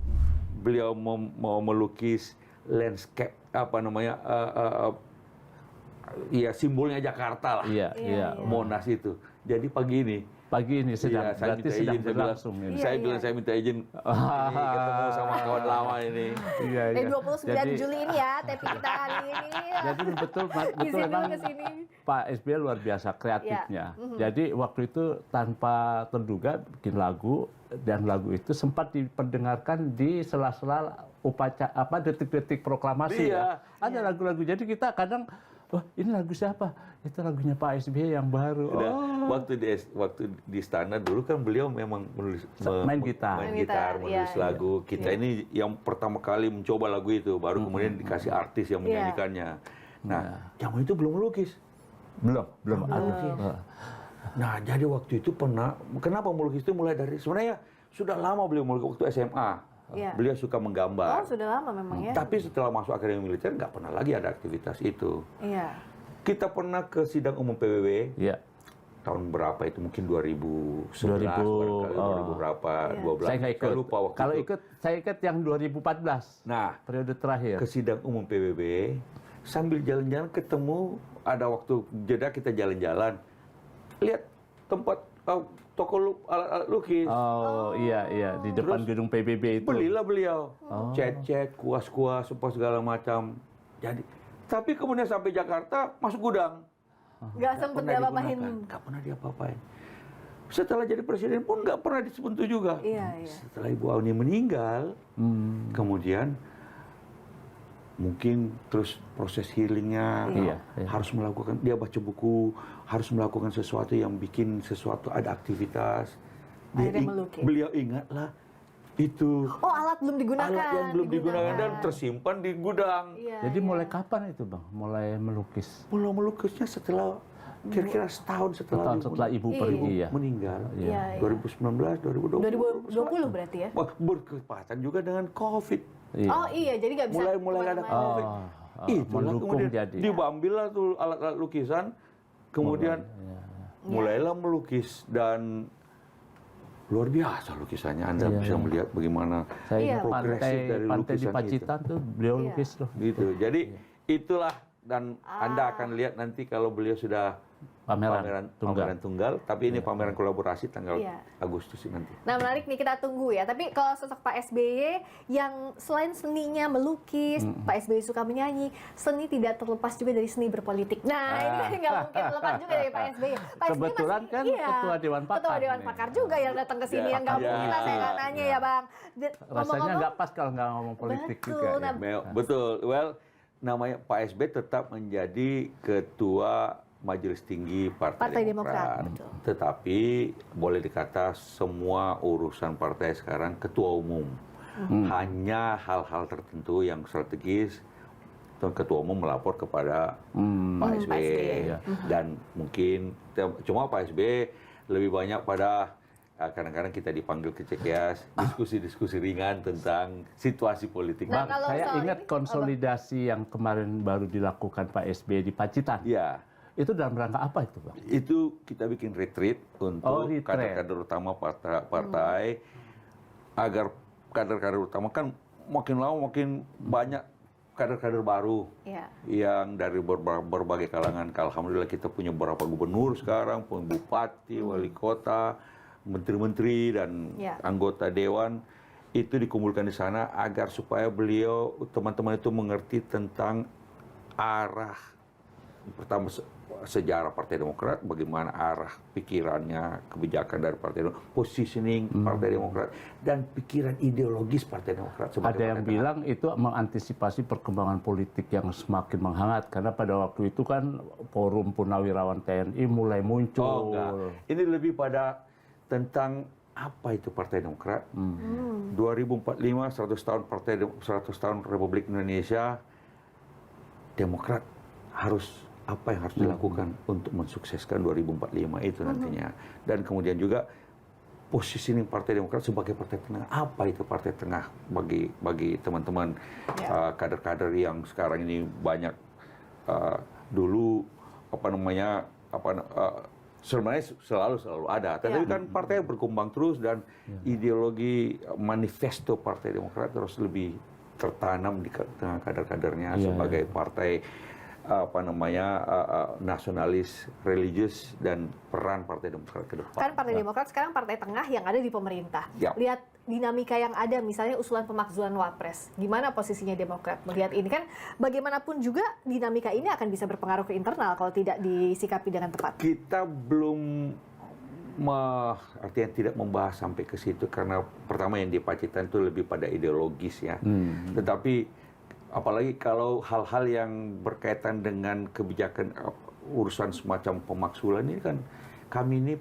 beliau mau melukis landscape apa namanya simbolnya Jakarta lah. Monas itu. Jadi pagi ini sedang berlangsung ini. Saya bilang saya minta izin ini ketemu sama kawan lama ini. 29 Juli ini ya, tapi kita hari ini. Jadi betul memang Pak SBY luar biasa kreatifnya. Jadi waktu itu tanpa terduga bikin lagu, dan lagu itu sempat diperdengarkan di sela-sela upacara detik-detik proklamasi ya. Ada lagu-lagu. Jadi kita kadang ini lagu siapa? Itu lagunya Pak SBY yang baru. Waktu di istana dulu kan beliau memang main gitar, menulis lagu. Kita ini yang pertama kali mencoba lagu itu, baru kemudian dikasih artis yang menyanyikannya. Nah, zaman itu belum melukis. Belum ada. Nah, jadi waktu itu kenapa melukis itu mulai dari sebenarnya sudah lama beliau melukis waktu SMA. Beliau suka menggambar. Oh, sudah lama memang ya. Tapi setelah masuk akademi militer nggak pernah lagi ada aktivitas itu. Kita pernah ke sidang umum PBB. Tahun berapa itu? Mungkin 2011, 2000 berapa, 12. Saya nggak ikut. Saya lupa waktu kalau itu. ikut, saya ikut yang 2014. Nah, periode terakhir. Ke sidang umum PBB, sambil jalan-jalan ketemu, ada waktu jeda kita jalan-jalan, lihat tempat toko alat lukis. Oh iya, di depan gedung PBB itu. Belilah beliau, cat-cat, kuas-kuas, segala macam. Jadi, tapi kemudian sampai Jakarta masuk gudang. Nggak sempat diapa-apain. Nggak pernah diapa-apain. Setelah jadi presiden pun nggak pernah disentuh juga. Setelah Ibu Auni meninggal, kemudian mungkin terus proses healingnya harus melakukan, dia baca buku, harus melakukan sesuatu yang bikin sesuatu, ada aktivitas. Beliau ingatlah itu. Oh, alat belum digunakan. Alat yang belum digunakan dan tersimpan di gudang. Jadi mulai kapan itu Bang? Mulai melukis? Mulai melukisnya setelah kira-kira setahun setelah Ibu pergi meninggal. 2019, 2020 berarti ya? Berkepatan juga dengan COVID. Oh iya, jadi nggak bisa. Mulai ada COVID. Itulah kemudian diambillah tuh alat-alat lukisan, kemudian mulailah melukis dan luar biasa lukisannya. Anda bisa melihat bagaimana progresif dari lukisan di Pacitan itu. Tuh beliau lukis loh. Gitu. Jadi itulah, dan Anda akan lihat nanti kalau beliau sudah pameran tunggal, tapi ini pameran kolaborasi tanggal Agustus nanti. Nah, menarik nih, kita tunggu ya. Tapi kalau sosok Pak SBY yang selain seninya melukis, Pak SBY suka menyanyi, seni tidak terlepas juga dari seni berpolitik. Nah, ini kan nggak mungkin lepas juga dari Pak SBY. Pak Kebetulan SBY kan Ketua Dewan Pakar. Ketua Dewan Pakar juga yang datang ke sini, yang nggak mungkin lah saya nggak nanya ya Bang. Rasanya nggak pas kalau nggak ngomong politik juga. Betul. Well, namanya Pak SBY tetap menjadi Ketua Majelis Tinggi Partai Demokrat. Tetapi boleh dikata semua urusan partai sekarang ketua umum. Hanya hal-hal tertentu yang strategis ketua umum melapor kepada Pak SBY. Dan mungkin cuma Pak SBY lebih banyak pada kadang-kadang kita dipanggil ke Cikeas, diskusi-diskusi ringan tentang situasi politik. Nah, Bang, kalau saya soal ingat ini, konsolidasi yang kemarin baru dilakukan Pak SBY di Pacitan. Ya, Itu dalam rangka apa itu, Bang? itu kita bikin retreat untuk retreat. kader-kader utama partai, agar kader-kader utama kan makin lama makin banyak kader-kader baru Ya. yang dari berbagai kalangan. Alhamdulillah kita punya beberapa gubernur sekarang, punya bupati, wali kota, menteri-menteri dan Ya. anggota dewan. Itu dikumpulkan di sana agar supaya beliau, teman-teman itu mengerti tentang arah pertama sejarah Partai Demokrat, bagaimana arah pikirannya, kebijakan dari Partai Demokrat, positioning Partai Demokrat, dan pikiran ideologis Partai Demokrat. sebagai Ada yang partai bilang itu mengantisipasi perkembangan politik yang semakin menghangat karena pada waktu itu kan forum Purnawirawan TNI mulai muncul. Oh, enggak. Ini lebih pada tentang apa itu Partai Demokrat. 2045 100 tahun Republik Indonesia. Demokrat apa yang harus dilakukan untuk mensukseskan 2045 itu nantinya. Dan kemudian juga positioning Partai Demokrat sebagai partai tengah. Apa itu partai tengah bagi teman-teman kader-kader yang sekarang ini banyak dulu sebenarnya selalu ada. Tapi kan partai berkembang terus dan ideologi manifesto Partai Demokrat terus lebih tertanam di tengah kader-kadernya sebagai partai nasionalis, religius, dan peran Partai Demokrat ke depan. Kan Partai Demokrat sekarang partai tengah yang ada di pemerintah. Ya. Lihat dinamika yang ada, misalnya usulan pemakzulan Wapres. Gimana posisinya Demokrat melihat ini? Kan bagaimanapun juga dinamika ini akan bisa berpengaruh ke internal kalau tidak disikapi dengan tepat. Kita belum artinya tidak membahas sampai ke situ karena pertama yang di Pacitan itu lebih pada ideologis ya. Tetapi apalagi kalau hal-hal yang berkaitan dengan kebijakan urusan semacam pemakzulan ini kan kami ini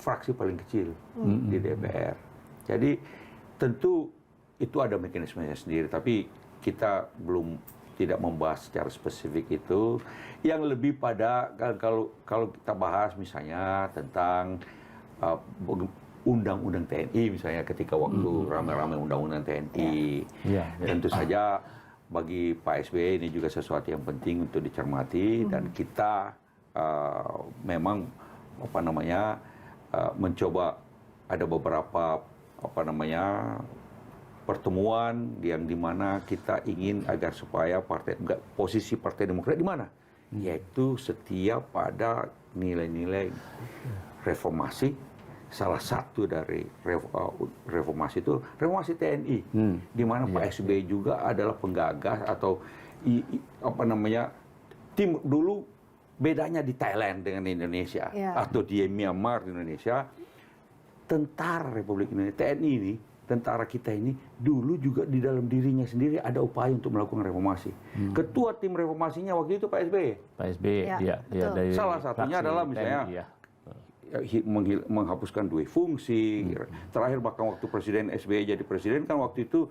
fraksi paling kecil di DPR. Jadi tentu itu ada mekanismenya sendiri, tapi kita tidak membahas secara spesifik itu. Yang lebih pada kalau kita bahas misalnya tentang undang-undang TNI misalnya ketika waktu ramai-ramai undang-undang TNI. Tentu saja bagi Pak SBY ini juga sesuatu yang penting untuk dicermati dan kita memang mencoba ada beberapa pertemuan yang dimana kita ingin agar supaya posisi Partai Demokrat di mana, yaitu setia pada nilai-nilai reformasi. Salah satu dari reformasi itu reformasi TNI, di mana Pak SBY juga adalah penggagas atau tim dulu bedanya di Thailand dengan Indonesia atau di Myanmar di Indonesia. Tentara Republik Indonesia TNI ini, tentara kita ini dulu juga di dalam dirinya sendiri ada upaya untuk melakukan reformasi. Ketua tim reformasinya waktu itu Pak SBY. Pak SBY, dari salah satunya adalah misalnya menghapuskan dua fungsi. Terakhir bahkan waktu Presiden SBY jadi presiden kan waktu itu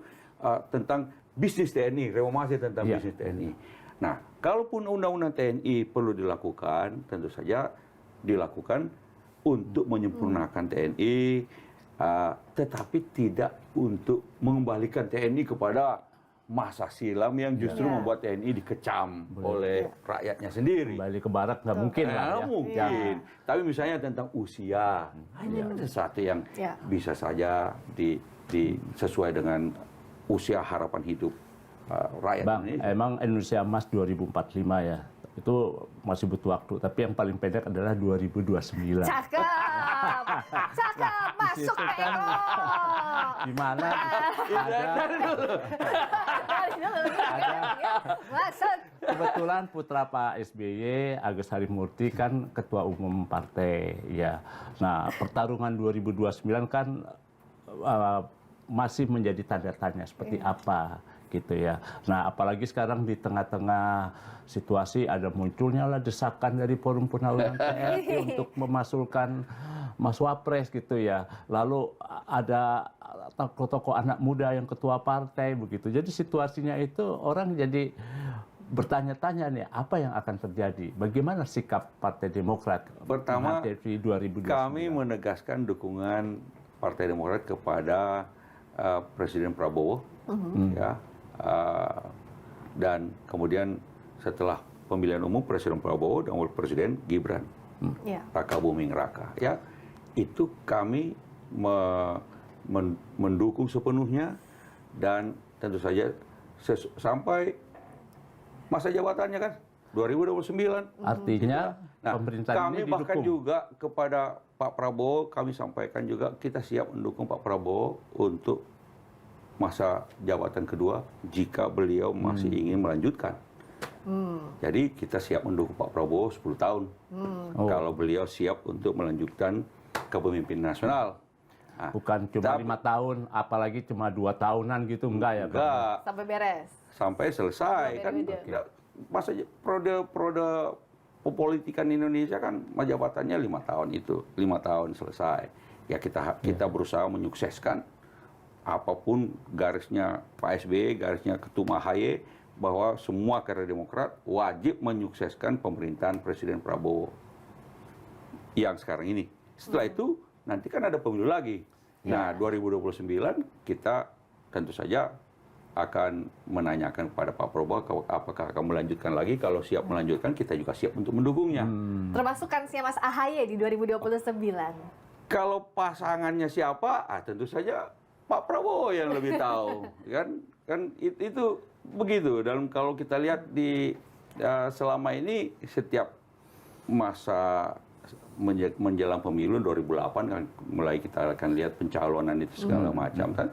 tentang bisnis TNI, reformasi tentang bisnis TNI. Nah, kalaupun undang-undang TNI perlu dilakukan, tentu saja dilakukan untuk menyempurnakan TNI, tetapi tidak untuk mengembalikan TNI kepada masa silam yang justru membuat TNI dikecam oleh rakyatnya sendiri. Kembali ke barak nggak mungkin lah ya. Mungkin. Tapi misalnya tentang usia, hanya sesuatu yang bisa saja sesuai dengan usia harapan hidup rakyat Bang, Indonesia. emang Indonesia Emas 2045 ya. Itu masih butuh waktu, tapi yang paling pendek adalah 2029. Cakep, cakep, masuk Eko. Di mana masuk. kebetulan putra Pak SBY, Agus Harimurti kan ketua umum partai, ya. Nah, pertarungan 2029 kan masih menjadi tanda tanya seperti apa gitu ya. Nah, apalagi sekarang di tengah-tengah situasi ada munculnya lah desakan dari Forum Purnawirawan TNI untuk memasukkan Mas Wapres gitu ya. Lalu ada tokoh-tokoh anak muda yang ketua partai begitu. Jadi situasinya itu orang jadi bertanya-tanya nih apa yang akan terjadi. Bagaimana sikap Partai Demokrat Pertama, menghadapi 2029? kami menegaskan dukungan Partai Demokrat kepada Presiden Prabowo, ya, dan kemudian setelah pemilihan umum Presiden Prabowo dan Wakil Presiden Gibran Raka Buming Raka, ya, itu kami mendukung sepenuhnya dan tentu saja sampai masa jabatannya kan 2029. Artinya Nah, pemerintahan kami ini bahkan didukung. juga kepada Pak Prabowo, kami sampaikan juga kita siap mendukung Pak Prabowo untuk masa jabatan kedua jika beliau masih ingin melanjutkan. Jadi kita siap mendukung Pak Prabowo 10 tahun. Kalau beliau siap untuk melanjutkan kepemimpinan nasional. Nah, Bukan cuma 5 tahun, apalagi cuma 2 tahunan gitu, enggak ya, Bang? enggak, Sampai beres. sampai selesai kan. Masa periode politikan Indonesia kan jabatannya 5 tahun itu, 5 tahun selesai. Ya kita berusaha menyukseskan apapun garisnya Pak SBY, garisnya Ketum AHY, bahwa semua kader Demokrat wajib menyukseskan pemerintahan Presiden Prabowo yang sekarang ini. Setelah itu nanti kan ada pemilu lagi. Nah, 2029 kita tentu saja akan menanyakan kepada Pak Prabowo apakah akan melanjutkan lagi. Kalau siap melanjutkan, kita juga siap untuk mendukungnya. Termasuk kansnya Mas AHY di 2029. Kalau pasangannya siapa, tentu saja Pak Prabowo yang lebih tahu, kan itu begitu. Dan kalau kita lihat di selama ini setiap masa menjelang pemilu 2008 kan mulai kita akan lihat pencalonan itu segala macam kan.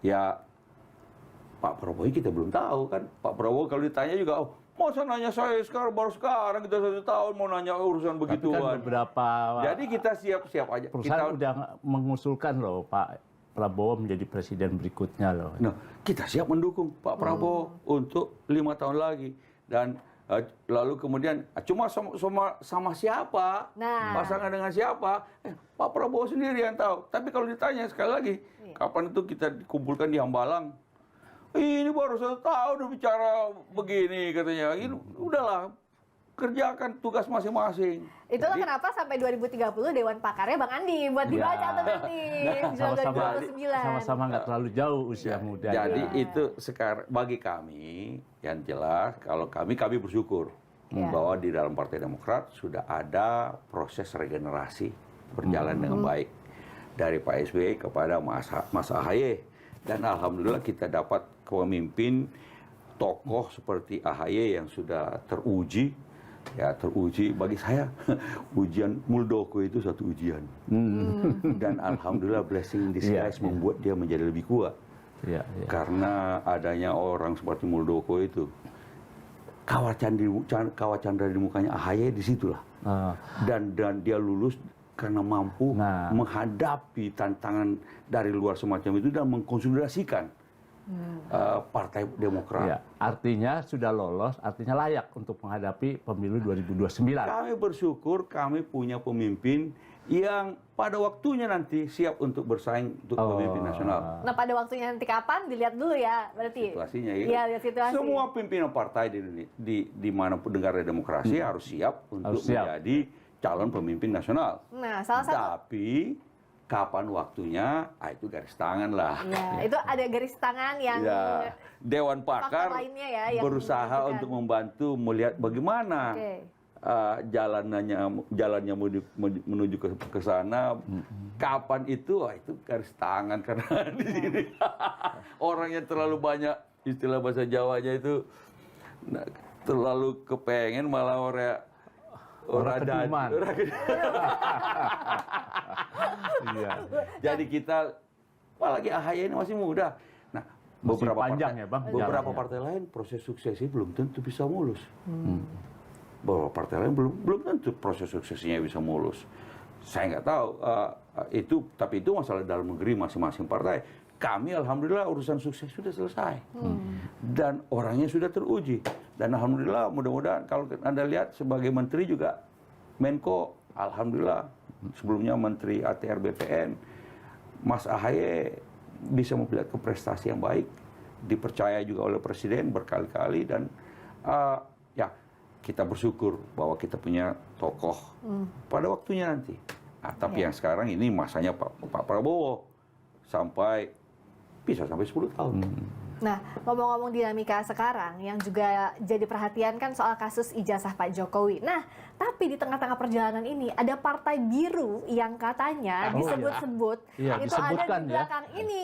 Ya Pak Prabowo kita belum tahu kan. Pak Prabowo kalau ditanya juga, masa nanya saya baru sekarang kita 1 tahun mau nanya urusan Tapi begituan. kan beberapa Jadi kita siap-siap aja. perusahaan udah mengusulkan loh Pak Prabowo menjadi presiden berikutnya loh. Nah, kita siap mendukung Pak Prabowo untuk 5 tahun lagi. Dan lalu kemudian cuma sama siapa, pasangan dengan siapa, Pak Prabowo sendiri yang tahu. Tapi kalau ditanya sekali lagi, kapan itu kita dikumpulkan di Hambalang? Ini baru 1 tahun udah bicara begini katanya. Ini udahlah, kerjakan tugas masing-masing. Itulah kenapa sampai 2030 Dewan Pakarnya Bang Andi buat dibaca tuh nanti. Sama-sama nggak terlalu jauh usia muda. Jadi itu sekarang bagi kami yang jelas, kalau kami bersyukur bahwa di dalam Partai Demokrat sudah ada proses regenerasi berjalan dengan baik dari Pak SBY kepada Mas AHY, dan alhamdulillah kita dapat pemimpin tokoh seperti AHY yang sudah teruji. Ya teruji bagi saya ujian Muldoko itu satu ujian dan alhamdulillah blessing in disguise membuat dia menjadi lebih kuat karena adanya orang seperti Muldoko itu. Kawat candra di mukanya AHY disitulah dan dia lulus karena mampu menghadapi tantangan dari luar semacam itu dan mengkonsolidasikan Partai Demokrat. Ya, artinya sudah lolos, artinya layak untuk menghadapi pemilu 2029. Kami bersyukur kami punya pemimpin yang pada waktunya nanti siap untuk bersaing untuk pemimpin nasional. Nah, pada waktunya nanti kapan dilihat dulu ya, berarti. Situasinya ya. Iya, lihat situasi. Semua pimpinan partai di manapun negara demokrasi harus siap untuk menjadi calon pemimpin nasional. Nah, salah satu. Tapi kapan waktunya, itu garis tangan lah. Ya, itu ada garis tangan yang Dewan Pakar lainnya ya, yang berusaha untuk membantu melihat bagaimana jalannya menuju ke sana. Kapan itu garis tangan karena di sini orang yang terlalu banyak istilah bahasa Jawanya itu terlalu kepengen malah orang keduman. Jadi kita, apalagi AHY ini masih muda. Nah, beberapa partai lain proses suksesi belum tentu bisa mulus. Beberapa partai lain belum tentu proses suksesinya bisa mulus. Saya nggak tahu tapi itu masalah dalam negeri masing-masing partai. Kami alhamdulillah urusan sukses sudah selesai dan orangnya sudah teruji. Dan alhamdulillah mudah-mudahan kalau Anda lihat sebagai menteri juga Menko, alhamdulillah sebelumnya Menteri ATR BPN, Mas AHY bisa memperlihatkan prestasi yang baik, dipercaya juga oleh Presiden berkali-kali dan kita bersyukur bahwa kita punya tokoh pada waktunya nanti Nah, tapi yang sekarang ini masanya Pak Prabowo bisa sampai 10 tahun. Nah, ngomong-ngomong dinamika sekarang yang juga jadi perhatian kan soal kasus ijazah Pak Jokowi. Nah, tapi di tengah-tengah perjalanan ini ada partai biru yang katanya disebut-sebut Iya, itu ada disebutkan di ya. belakang ini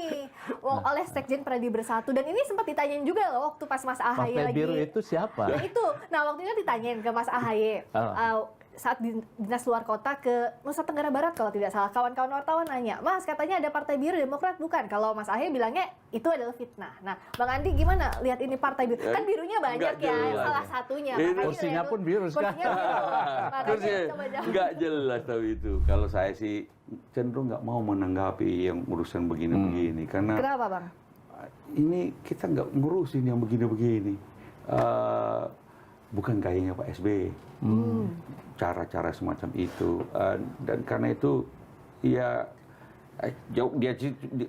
oleh Sekjen Pradi Bersatu, dan ini sempat ditanyain juga loh waktu pas Mas AHY Partai lagi. biru itu siapa? Nah, itu. Nah, waktu itu ditanyain ke Mas AHY saat di dinas luar kota ke Nusa Tenggara Barat kalau tidak salah, kawan-kawan wartawan nanya, Mas katanya ada partai biru Demokrat bukan? Kalau Mas AHY bilangnya itu adalah fitnah. Nah, Bang Andi gimana lihat ini partai biru? Kan birunya banyak ya, salah satunya. Kursinya pun biru sekarang. Kursinya biru. Makanya coba jawab. Nggak jelas tahu itu. Kalau saya sih cenderung nggak mau menanggapi yang urusan begini-begini karena Kenapa, Bang? ini kita nggak ngurusin yang begini-begini. Bukan gayanya Pak SBY. Cara-cara semacam itu, dan karena itu ya dia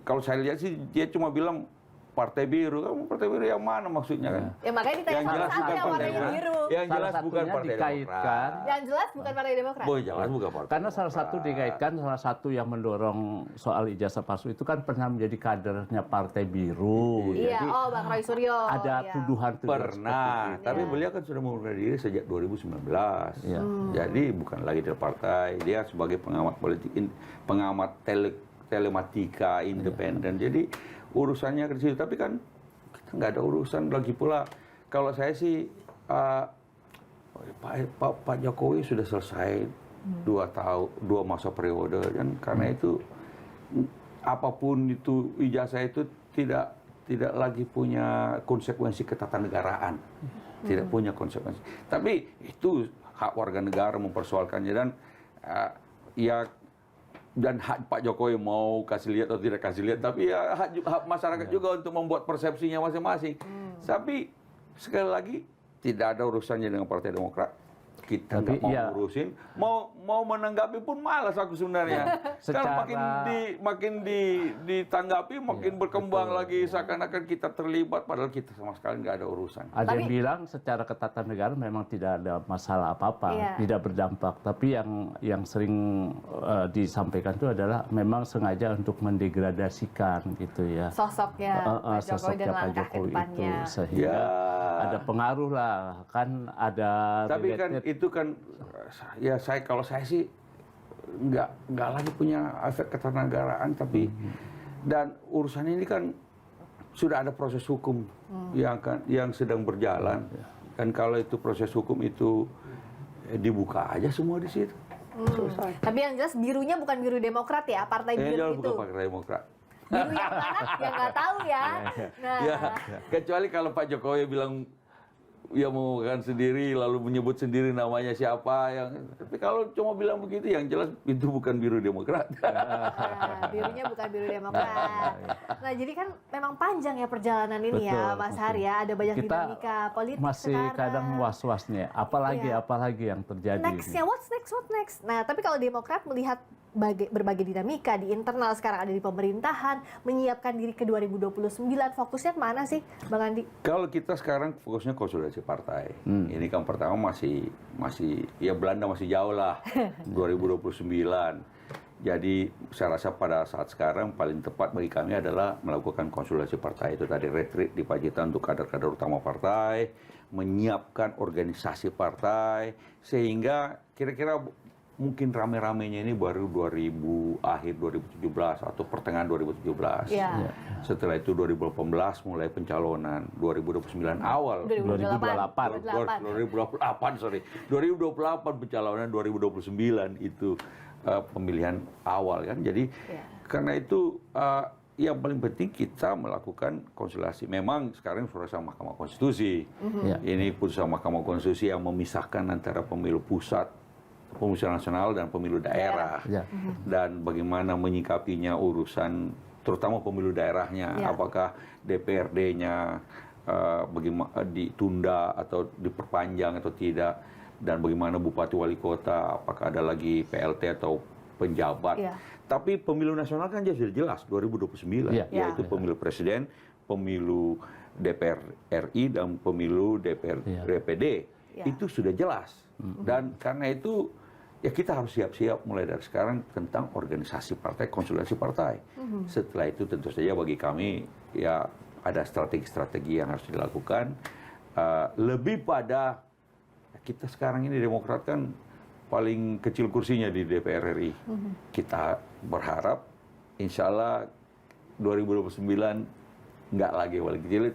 kalau saya lihat sih dia cuma bilang partai biru. Kamu partai biru yang mana maksudnya kan? Ya makanya ditanya Yang salah jelas satu bukan yang partai warnanya biru. Yang jelas Salah bukan satunya partai dikaitkan. Demokrat. Yang jelas bukan partai Demokrat. Jelas bukan partai. Karena salah satu dikaitkan, salah satu yang mendorong soal ijazah palsu itu kan pernah menjadi kadernya Partai Biru. Iya, Jadi Bang Roy Suryo. ada Iya. tuduhan-tuduhan Pernah, seperti itu. tapi beliau kan sudah mengundurkan diri sejak 2019. Iya. Jadi bukan lagi dari partai, dia sebagai pengamat politik, pengamat telematika independen. Jadi urusannya ke situ. Tapi kan kita nggak ada urusan. Lagi pula kalau saya sih Pak Jokowi sudah selesai 2 masa periode, dan karena itu apapun itu ijazah itu tidak lagi punya konsekuensi ketatanegaraan, tidak punya konsekuensi. Tapi itu hak warga negara mempersoalkannya, dan dan hak Pak Jokowi mau kasih lihat atau tidak kasih lihat, tapi ya hak masyarakat juga untuk membuat persepsinya masing-masing. Tapi sekali lagi tidak ada urusannya dengan Partai Demokrat. Kita nggak mau ngurusin, mau menanggapi pun malas aku sebenarnya. Secara... makin ditanggapi, makin berkembang lagi seakan-akan kita terlibat, padahal kita sama sekali nggak ada urusan. Ada yang bilang secara ketatanegaraan memang tidak ada masalah apa-apa, tidak berdampak. Tapi yang sering disampaikan itu adalah memang sengaja untuk mendegradasikan gitu ya. Sosoknya Pak Jokowi dan langkah ke depannya. Sehingga ada pengaruh lah, kan ada. Tapi kan itu kan ya kalau saya sih nggak lagi punya efek ketatanegaraan, tapi dan urusan ini kan sudah ada proses hukum yang sedang berjalan, dan kalau itu proses hukum itu dibuka aja semua di situ. Selesai. Tapi yang jelas birunya bukan biru Demokrat ya, partai biru itu. Bukan Partai Demokrat. Biru yang mana? Ya nggak tahu ya. Nah, Ya, kecuali kalau Pak Jokowi bilang ya mau kan sendiri, lalu menyebut sendiri namanya siapa yang. Tapi kalau cuma bilang begitu, yang jelas itu bukan biru Demokrat. nah, birunya bukan biru Demokrat. Nah, jadi kan memang panjang ya perjalanan ini. Betul, ya, Mas Har ya. Ada banyak dinamika politik masih sekarang. kadang was-wasnya. Apalagi yang terjadi. Nextnya, what's next? Nah, tapi kalau Demokrat melihat berbagai dinamika di internal sekarang, ada di pemerintahan, menyiapkan diri ke 2029, fokusnya kemana sih, Bang Andi? Kalau kita sekarang fokusnya konsolidasi partai. Ini kan pertama masih ya Belanda masih jauh lah, 2029. Jadi saya rasa pada saat sekarang paling tepat bagi kami adalah melakukan konsolidasi partai. Itu tadi retreat di Pacitan untuk kader-kader utama partai, menyiapkan organisasi partai, sehingga kira-kira mungkin rame-ramenya ini baru akhir 2017 atau pertengahan 2017. Ya. Setelah itu 2018 mulai pencalonan, 2029 awal 2028 pencalonan, 2029 itu pemilihan awal kan. Jadi karena itu yang paling penting kita melakukan konsolidasi. Memang sekarang sudah sama Mahkamah Konstitusi. Ini putusan Mahkamah Konstitusi yang memisahkan antara pemilu pusat, pemilu nasional, dan pemilu daerah. Dan bagaimana menyikapinya urusan terutama pemilu daerahnya, apakah DPRD-nya ditunda atau diperpanjang atau tidak, dan bagaimana bupati wali kota, apakah ada lagi PLT atau penjabat. Tapi pemilu nasional kan sudah jelas 2029, yaitu pemilu presiden, pemilu DPR RI, dan pemilu DPD. Itu sudah jelas. Dan karena itu ya kita harus siap-siap mulai dari sekarang tentang organisasi partai, konsolidasi partai. Setelah itu tentu saja bagi kami ya ada strategi-strategi yang harus dilakukan. Lebih pada kita sekarang ini Demokrat kan paling kecil kursinya di DPR RI. Kita berharap insya Allah 2029 nggak lagi paling kecil,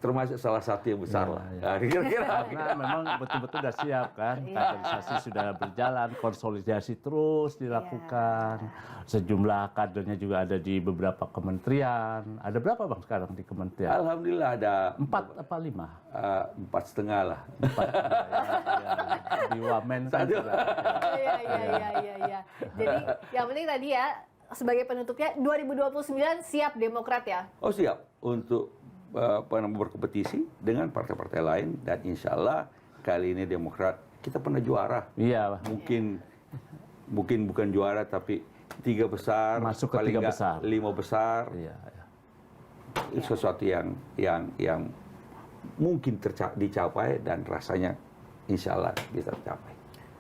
termasuk salah satu yang besar lah. Nah, kira-kira Karena memang betul-betul sudah siap kan, kaderisasi sudah berjalan, konsolidasi terus dilakukan. Sejumlah kadernya juga ada di beberapa kementerian. Ada berapa Bang sekarang di kementerian? Alhamdulillah ada 4 apa 5? 4,5 lah. Di Wamen kan juga. Iya. Jadi yang penting tadi ya, sebagai penutupnya 2029 siap Demokrat ya? Oh siap untuk berkompetisi dengan partai-partai lain dan insya Allah kali ini Demokrat kita pernah juara. Iya. Mungkin bukan juara tapi 3 besar, masuk ke 3 besar, 5 besar. Iya. Itu sesuatu yang mungkin dicapai dan rasanya insya Allah bisa tercapai.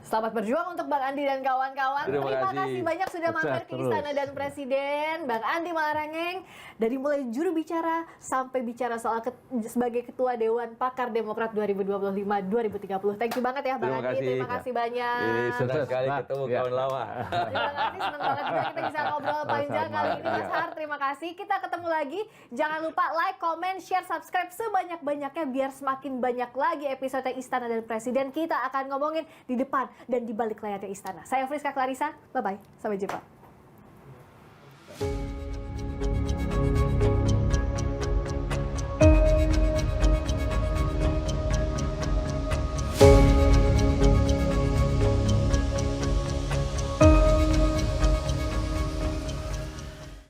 Selamat berjuang untuk Bang Andi dan kawan-kawan. Terima kasih banyak sudah mampir ke Istana dan Presiden. Bang Andi Malarangeng, dari mulai juru bicara sampai bicara soal sebagai Ketua Dewan Pakar Demokrat 2025-2030. Thank you banget ya Bang Andi. Terima kasih banyak. Senang sekali ketemu kawan lama. Terima kasih, senang banget juga kita bisa ngobrol panjang kali ini Mas Har. Terima kasih. Kita ketemu lagi. Jangan lupa like, comment, share, subscribe sebanyak-banyaknya biar semakin banyak lagi episode Istana dan Presiden. Kita akan ngomongin di depan dan di balik layarnya Istana. Saya Friska Clarissa, bye-bye. Sampai jumpa.